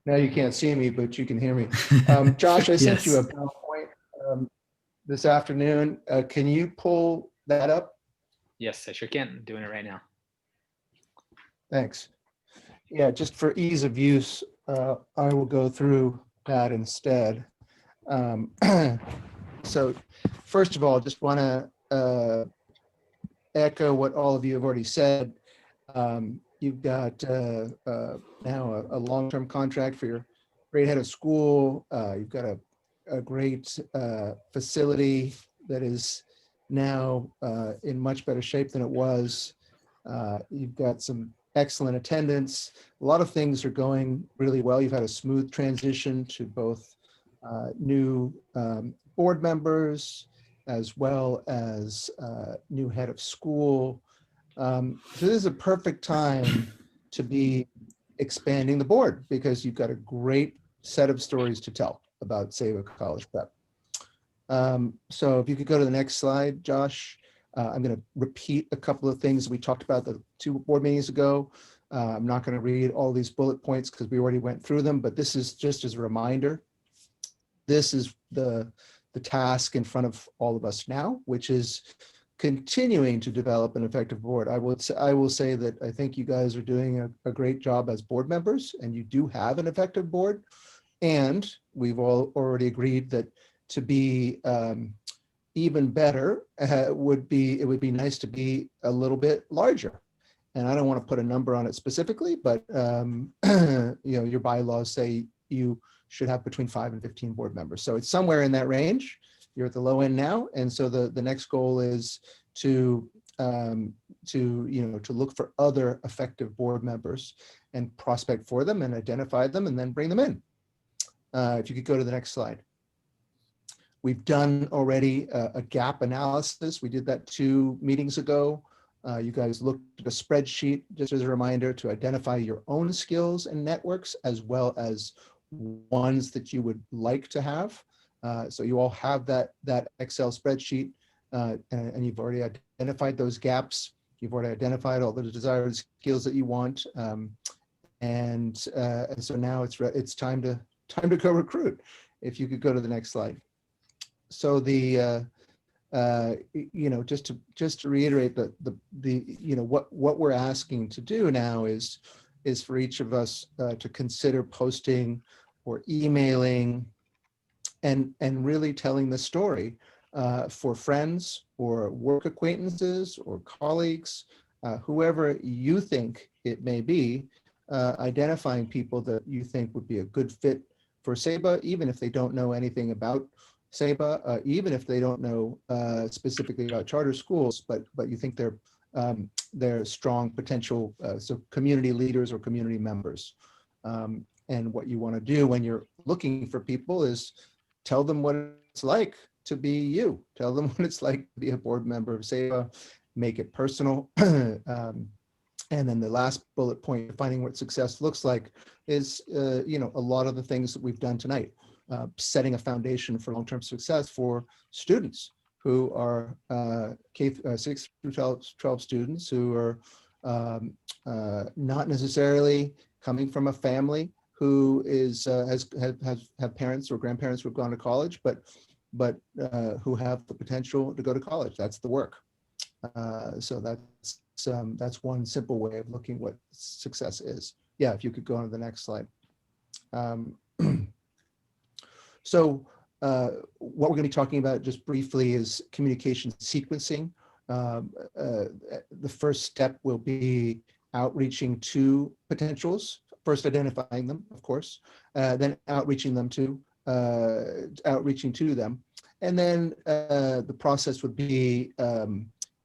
Now you can't see me, but you can hear me. Josh, I sent you a PowerPoint this afternoon. Can you pull that up? Yes, I sure can. I'm doing it right now. Thanks. Yeah, just for ease of use, I will go through that instead. So first of all, just want to echo what all of you have already said. You've got now a long-term contract for your great head of school. You've got a great facility that is now in much better shape than it was. You've got some excellent attendance. A lot of things are going really well. You've had a smooth transition to both new board members as well as new head of school. So this is a perfect time to be expanding the board because you've got a great set of stories to tell about Saba College Prep. So if you could go to the next slide, Josh. I'm going to repeat a couple of things we talked about the 2 board meetings ago. I'm not going to read all these bullet points because we already went through them, but this is just as a reminder. This is the task in front of all of us now, which is continuing to develop an effective board. I will say that I think you guys are doing a great job as board members, and you do have an effective board. And we've all already agreed that to be even better, it would be nice to be a little bit larger. And I don't want to put a number on it specifically, but your bylaws say you should have between 5 and 15 board members. So it's somewhere in that range. You're at the low end now, and so the next goal is to look for other effective board members and prospect for them and identify them and then bring them in. If you could go to the next slide. We've done already a gap analysis. We did that 2 meetings ago. You guys looked at a spreadsheet, just as a reminder, to identify your own skills and networks, as well as ones that you would like to have. So you all have that Excel spreadsheet, and you've already identified those gaps. You've already identified all the desired skills that you want. And so now it's time to go recruit. If you could go to the next slide. So just to reiterate what we're asking to do now is for each of us to consider posting or emailing and really telling the story for friends or work acquaintances or colleagues, whoever you think it may be, identifying people that you think would be a good fit for Saba, even if they don't know anything about Saba, even if they don't know specifically about charter schools, but you think they're strong potential so community leaders or community members. And what you want to do when you're looking for people is tell them what it's like to be you. Tell them what it's like to be a board member of Saba. Make it personal. And then the last bullet point, defining what success looks like, is a lot of the things that we've done tonight. Setting a foundation for long-term success for students who are K-6 through 12 students who are not necessarily coming from a family who have parents or grandparents who have gone to college, but who have the potential to go to college. That's the work. So that's one simple way of looking what success is. Yeah, if you could go on to the next slide. So what we're going to be talking about just briefly is communication sequencing. The first step will be outreaching to potentials, first identifying them, of course, then outreaching to them. And then the process would be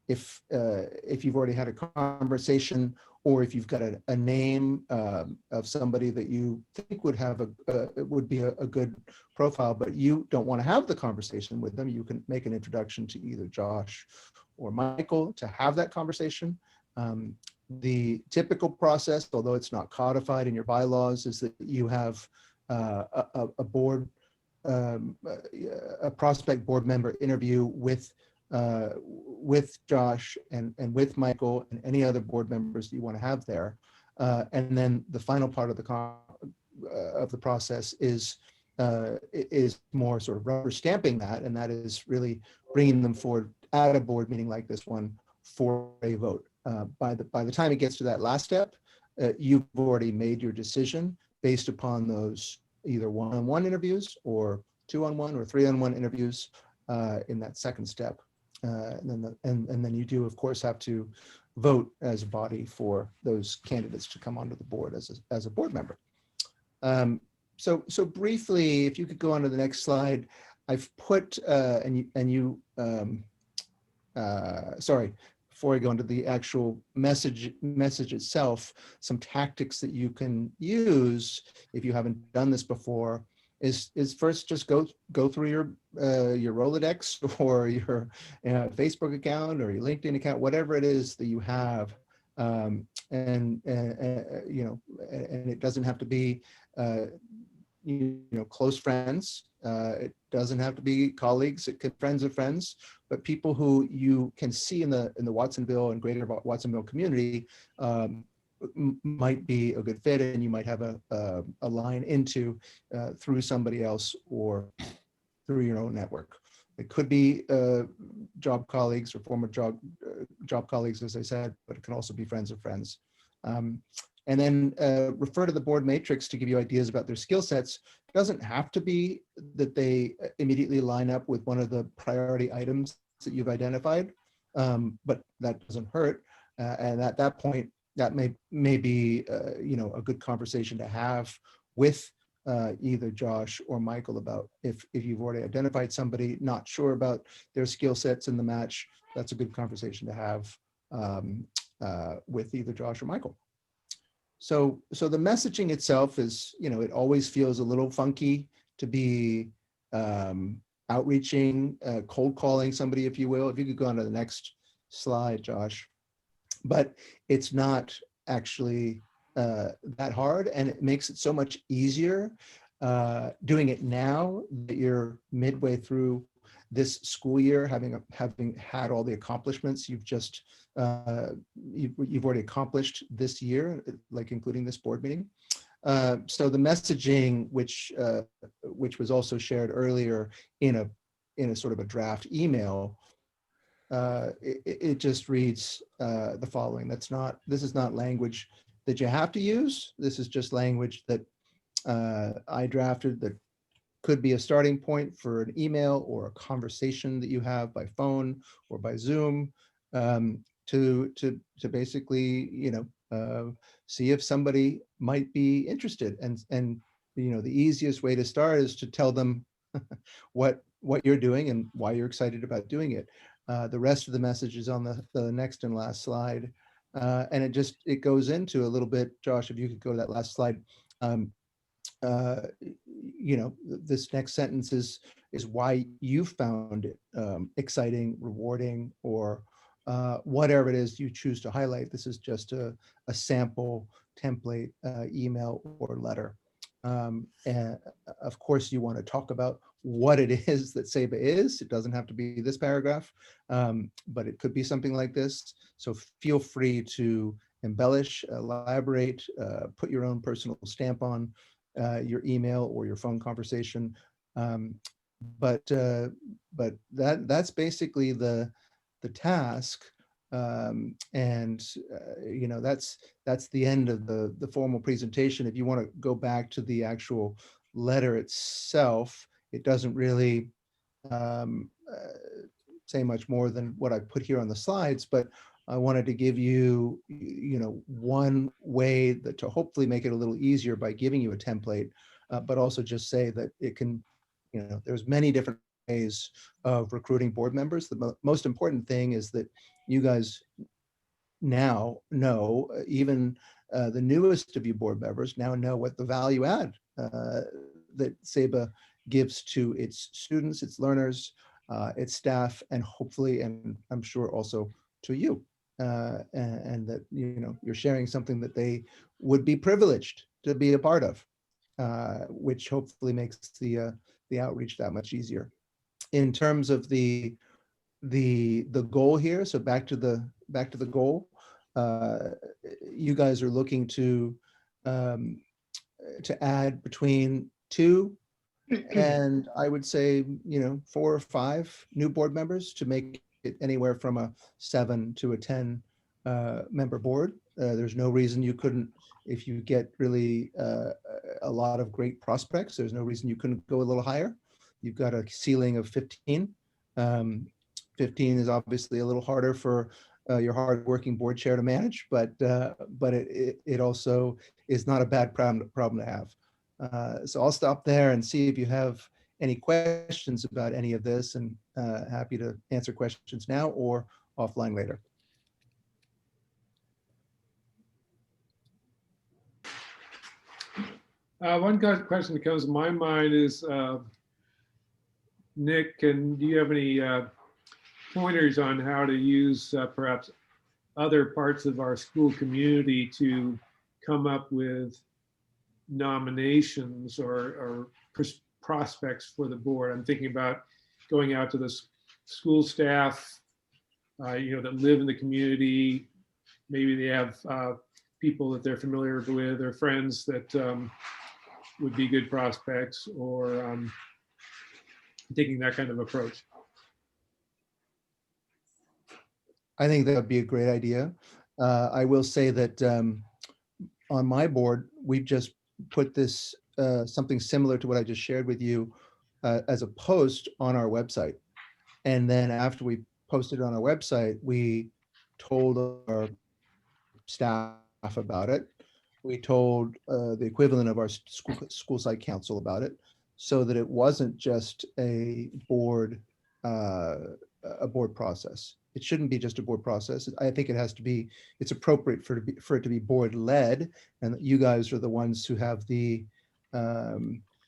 if you've already had a conversation, or if you've got a name of somebody that you think would be a good profile, but you don't want to have the conversation with them, you can make an introduction to either Josh or Michael to have that conversation. The typical process, although it's not codified in your bylaws, is that you have a prospect board member interview with Josh and with Michael and any other board members that you want to have there. And then the final part of the process is more sort of rubber stamping that, and that is really bringing them forward at a board meeting like this one for a vote. By the time it gets to that last step, you've already made your decision based upon those either one-on-one interviews or 2-on-1 or 3-on-1 interviews in that second step. and then you do, of course, have to vote as a body for those candidates to come onto the board as a board member. So briefly, if you could go on to the next slide, I've put sorry, before I go into the actual message itself, some tactics that you can use if you haven't done this before is first just go through your Rolodex or your Facebook account or your LinkedIn account, whatever it is that you have, and it doesn't have to be close friends. It doesn't have to be colleagues. It could be friends of friends, but people who you can see in the Watsonville and greater Watsonville community might be a good fit, and you might have a line into through somebody else or through your own network. It could be job colleagues or former job colleagues, as I said, but it can also be friends of friends. And then refer to the board matrix to give you ideas about their skill sets. It doesn't have to be that they immediately line up with one of the priority items that you've identified, but that doesn't hurt. And at that point, that may be a good conversation to have with either Josh or Michael about if you've already identified somebody, not sure about their skill sets in the match. That's a good conversation to have with either Josh or Michael. So the messaging itself is, it always feels a little funky to be outreaching, cold calling somebody, if you will. If you could go on to the next slide, Josh. But it's not actually that hard, and it makes it so much easier doing it now that you're midway through this school year, having had all the accomplishments you've just you've already accomplished this year, like including this board meeting. So the messaging, which was also shared earlier in a sort of a draft email, it just reads the following. This is not language that you have to use. This is just language that I drafted that could be a starting point for an email or a conversation that you have by phone or by Zoom, to basically, see if somebody might be interested. And the easiest way to start is to tell them what you're doing and why you're excited about doing it. The rest of the message is on the next and last slide. And it goes into a little bit, Josh, if you could go to that last slide. This next sentence is why you found it exciting, rewarding, or whatever it is you choose to highlight. This is just a sample template email or letter. And of course, you want to talk about what it is that SEBA is. It doesn't have to be this paragraph, but it could be something like this. So feel free to embellish, elaborate, put your own personal stamp on your email or your phone conversation. But that's basically the task. That's the end of the formal presentation. If you want to go back to the actual letter itself, it doesn't really say much more than what I put here on the slides, but I wanted to give you, one way to hopefully make it a little easier by giving you a template, but also just say that it can, there's many different ways of recruiting board members. The most important thing is that you guys now know, even the newest of you board members now know what the value add that SEBA gives to its students, its learners, its staff, and hopefully, and I'm sure also to you. And that you're sharing something that they would be privileged to be a part of, which hopefully makes the outreach that much easier. In terms of the goal here, so back to the goal, you guys are looking to add between 2 and I would say 4 or 5 new board members to make it anywhere from a 7 to a 10 member board. There's no reason you couldn't, if you get really a lot of great prospects, there's no reason you couldn't go a little higher. You've got a ceiling of 15. 15 is obviously a little harder for your hardworking board chair to manage, but it also is not a bad problem to have. So I'll stop there and see if you have any questions about any of this, and happy to answer questions now or offline later. One question that comes to my mind is, Nick, do you have any pointers on how to use perhaps other parts of our school community to come up with nominations or prospects for the board? I'm thinking about going out to the school staff, that live in the community. Maybe they have people that they're familiar with or friends that would be good prospects, or taking that kind of approach. I think that would be a great idea. I will say that on my board, we've just put this something similar to what I just shared with you as a post on our website. And then after we posted it on our website, we told our staff about it. We told the equivalent of our school site council about it, so that it wasn't just a board process. It shouldn't be just a board process. I think it has to be, it's appropriate for it to be board led, and that you guys are the ones who have the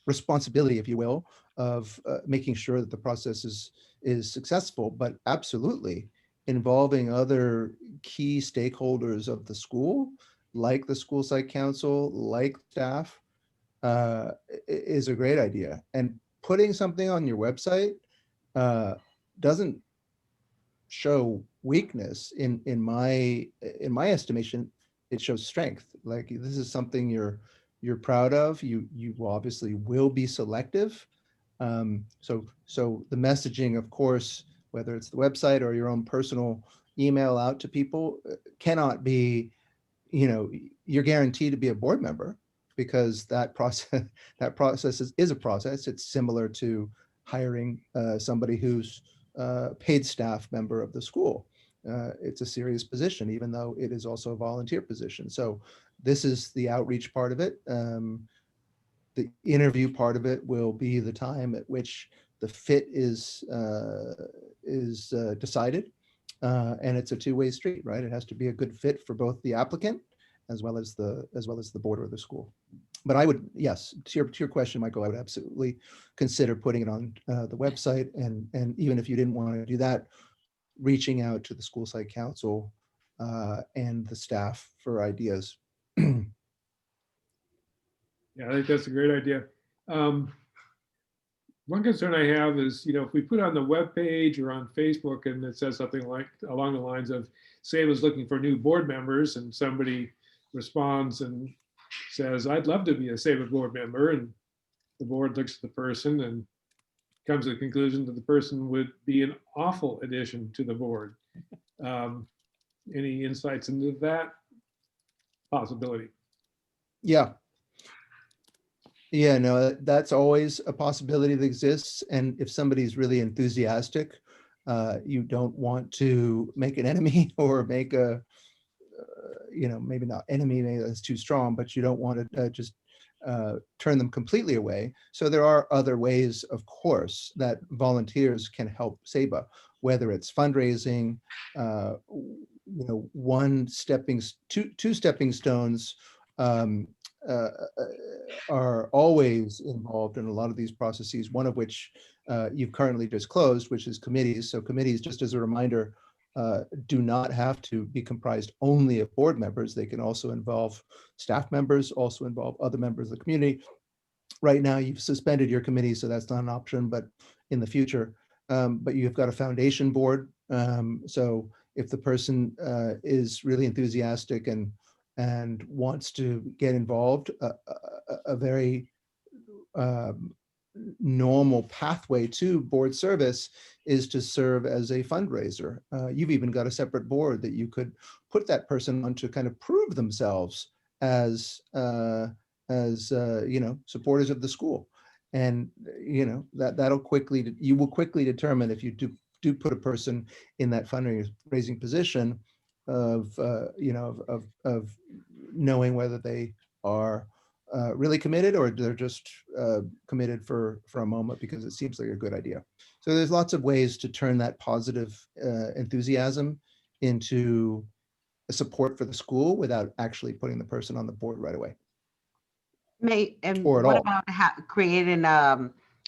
responsibility, if you will, of making sure that the process is successful, but absolutely involving other key stakeholders of the school, like the school site council, like staff, is a great idea. And putting something on your website doesn't show weakness. In my estimation, it shows strength. Like, this is something you're proud of. You obviously will be selective. So the messaging, of course, whether it's the website or your own personal email out to people, cannot be, you're guaranteed to be a board member, because that process is a process. It's similar to hiring somebody who's paid staff member of the school. It's a serious position, even though it is also a volunteer position. So this is the outreach part of it. The interview part of it will be the time at which the fit is decided, and it's a two-way street, right? It has to be a good fit for both the applicant as well as the board or the school. But I would, yes, to your question, Michael, I would absolutely consider putting it on the website, and even if you didn't want to do that, reaching out to the school site council and the staff for ideas. Yeah, I think that's a great idea. One concern I have is, if we put on the webpage or on Facebook and it says something like along the lines of, SABA is looking for new board members, and somebody responds and says, I'd love to be a SABA board member, and the board looks at the person and comes to the conclusion that the person would be an awful addition to the board. Any insights into that possibility? Yeah, no, that's always a possibility that exists. And if somebody's really enthusiastic, you don't want to make an enemy or make a, maybe not enemy, maybe that's too strong, but you don't want to just turn them completely away. So there are other ways, of course, that volunteers can help SABA, whether it's fundraising, two stepping stones are always involved in a lot of these processes, one of which you've currently just closed, which is committees. So committees, just as a reminder, do not have to be comprised only of board members. They can also involve staff members, also involve other members of the community. Right now, you've suspended your committee, so that's not an option, but in the future. But you've got a foundation board. So if the person is really enthusiastic and wants to get involved, a very normal pathway to board service is to serve as a fundraiser. You've even got a separate board that you could put that person on to kind of prove themselves as supporters of the school. And you will quickly determine if you do do put a person in that fundraising position of, of knowing whether they are really committed or they're just committed for a moment because it seems like a good idea. So there's lots of ways to turn that positive enthusiasm into a support for the school without actually putting the person on the board right away. And Or at what all. about creating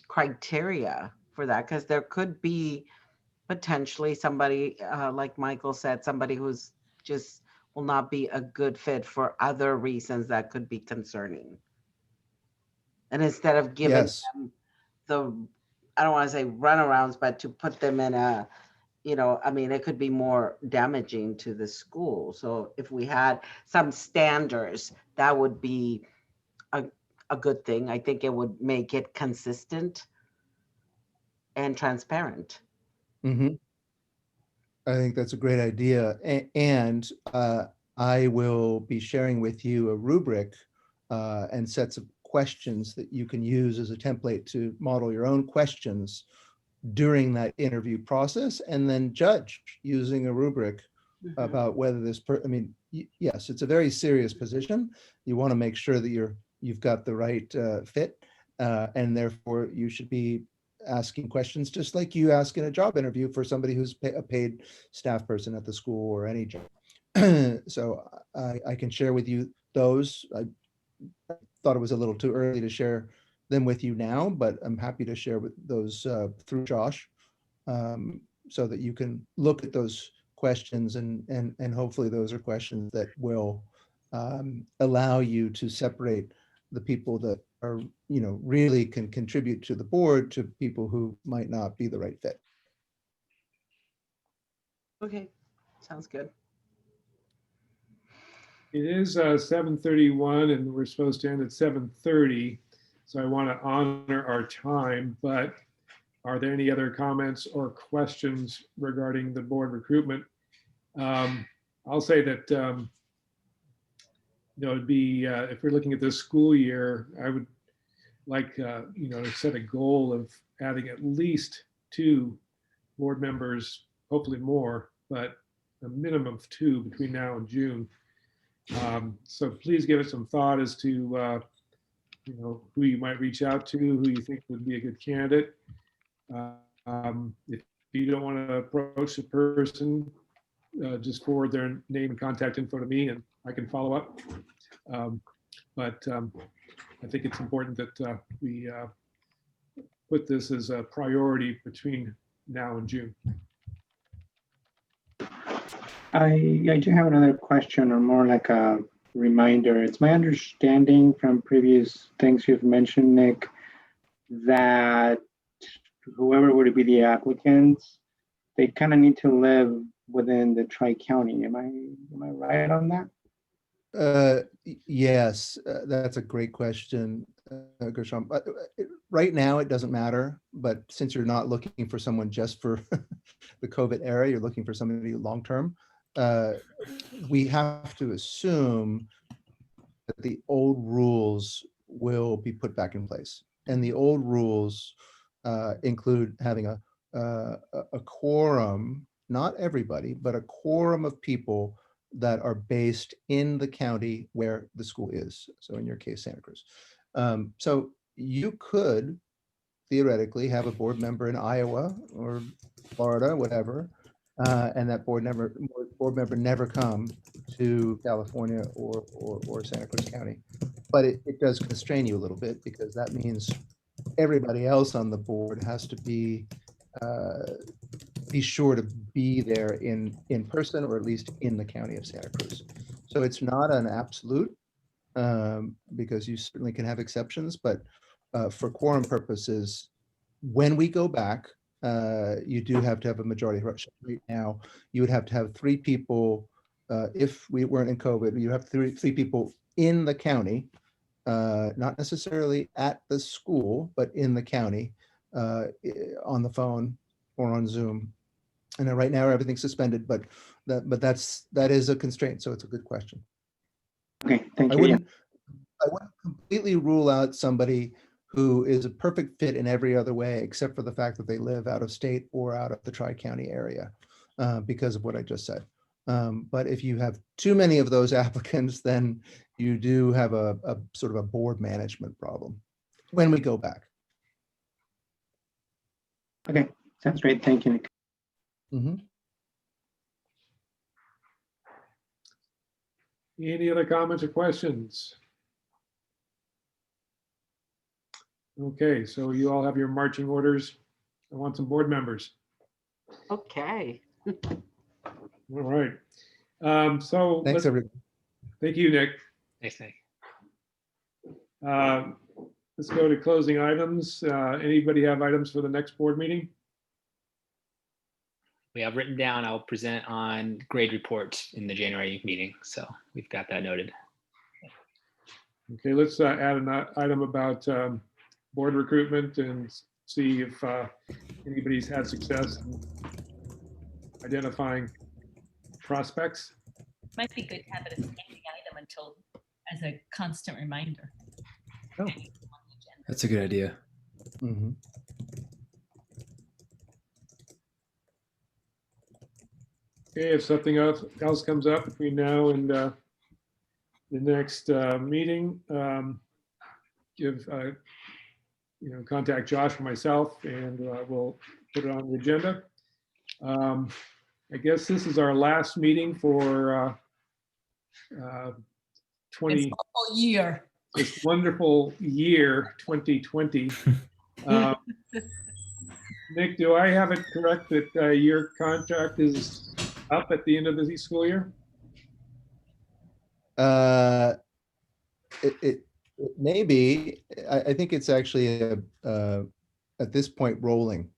criteria for that? Because there could be potentially somebody, like Michael said, somebody who's just will not be a good fit for other reasons that could be concerning. And instead of giving Yes. them the, I don't want to say runarounds, but to put them in a, I mean, it could be more damaging to the school. So if we had some standards, that would be a good thing. I think it would make it consistent and transparent. Mm-hmm. I think that's a great idea. And I will be sharing with you a rubric and sets of questions that you can use as a template to model your own questions during that interview process, and then judge using a rubric about whether this yes, it's a very serious position. You want to make sure that you've got the right fit, and therefore you should be asking questions just like you ask in a job interview for somebody who's a paid staff person at the school or any job. So I can share with you those. I thought it was a little too early to share them with you now, but I'm happy to share with those through Josh, so that you can look at those questions and hopefully those are questions that will allow you to separate the people that are, really can contribute to the board to people who might not be the right fit. Okay, sounds good. It is 7:31 and we're supposed to end at 7:30. So I want to honor our time, but are there any other comments or questions regarding the board recruitment? I'll say that, it'd be, if we're looking at this school year, I would like, to set a goal of adding at least 2 board members, hopefully more, but a minimum of 2 between now and June. So please give it some thought as to, who you might reach out to, who you think would be a good candidate. If you don't want to approach the person, just forward their name and contact info to me and I can follow up. But I think it's important that we put this as a priority between now and June. I do have another question, or more like a reminder. It's my understanding from previous things you've mentioned, Nick, that whoever would be the applicants, they kind of need to live within the Tri-County. Am I right on that? Yes, that's a great question, Gershon. Right now, it doesn't matter, but since you're not looking for someone just for the COVID era, you're looking for somebody long-term, we have to assume that the old rules will be put back in place. And the old rules include having a quorum, not everybody, but a quorum of people that are based in the county where the school is. So in your case, Santa Cruz. So you could theoretically have a board member in Iowa or Florida, whatever, and that board member never come to California or Santa Cruz County. But it does constrain you a little bit because that means everybody else on the board has to be sure to be there in person or at least in the county of Santa Cruz. So it's not an absolute because you certainly can have exceptions, but for quorum purposes, when we go back, you do have to have a majority. Right now, you would have to have 3 people. If we weren't in COVID, you have three people in the county, not necessarily at the school, but in the county, on the phone or on Zoom. And right now everything's suspended, but that is a constraint. So it's a good question. Okay, thank I you. wouldn't completely rule out somebody who is a perfect fit in every other way, except for the fact that they live out of state or out of the Tri-County area, because of what I just said. But if you have too many of those applicants, then you do have a sort of a board management problem when we go back. Okay, sounds great. Thank you, Nick. Mhm. Any other comments or questions? Okay, so you all have your marching orders. I want some board members. Okay. All right. So Thanks, everybody. thank you, Nick. Thanks, Nick. Let's go to closing items. Anybody have items for the next board meeting? We have written down, I'll present on grade reports in the January meeting. So we've got that noted. Okay, let's add an item about board recruitment and see if anybody's had success in identifying prospects. Might be good to have it as a standing item until, as a constant reminder. Oh. On the agenda. That's a good idea. Mhm. Okay, if something else comes up between now and the next meeting, contact Josh or myself, and we'll put it on the agenda. I guess this is our last meeting for 20, It's a whole year. this wonderful year, 2020. Nick, do I have it correct that your contract is up at the end of the school year? It may be. I think it's actually at this point rolling.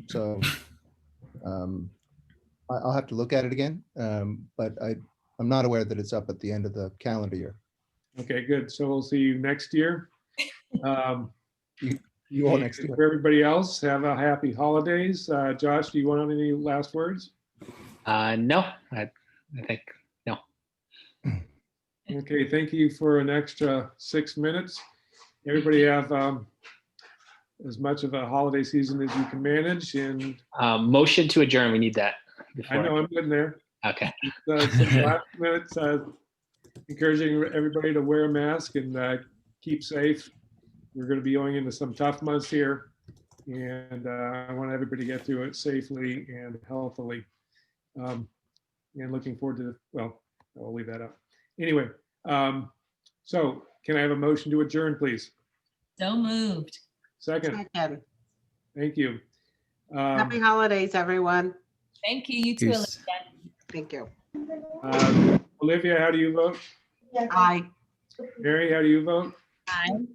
So I'll have to look at it again, but I'm not aware that it's up at the end of the calendar year. Okay, good. So we'll see you next year. You all next year. For everybody else, have a happy holidays. Josh, do you want any last words? No, I think no. Okay, thank you for an extra 6 minutes. Everybody have as much of a holiday season as you can manage, and Motion to adjourn. We need that I before. know I'm getting there. Okay. Some last minutes, encouraging everybody to wear a mask and keep safe. We're going to be going into some tough months here, and I want everybody to get through it safely and healthily. And looking forward to, well, I'll leave that up. Anyway, so can I have a motion to adjourn, please? So moved. Second, Second. thank you. Happy holidays, everyone. Thank you. You too, Peace. Olivia. Thank you. Olivia, how do you vote? Bye. Mary, how do you vote? Bye.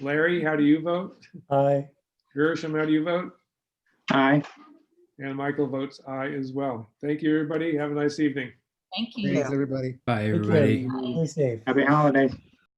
Larry, how do you vote? Aye. Gershom, how do you vote? Aye. And Michael votes aye as well. Thank you, everybody. Have a nice evening. Thank you. Thanks, everybody. Bye, Take care. everybody. Stay safe. Happy holidays.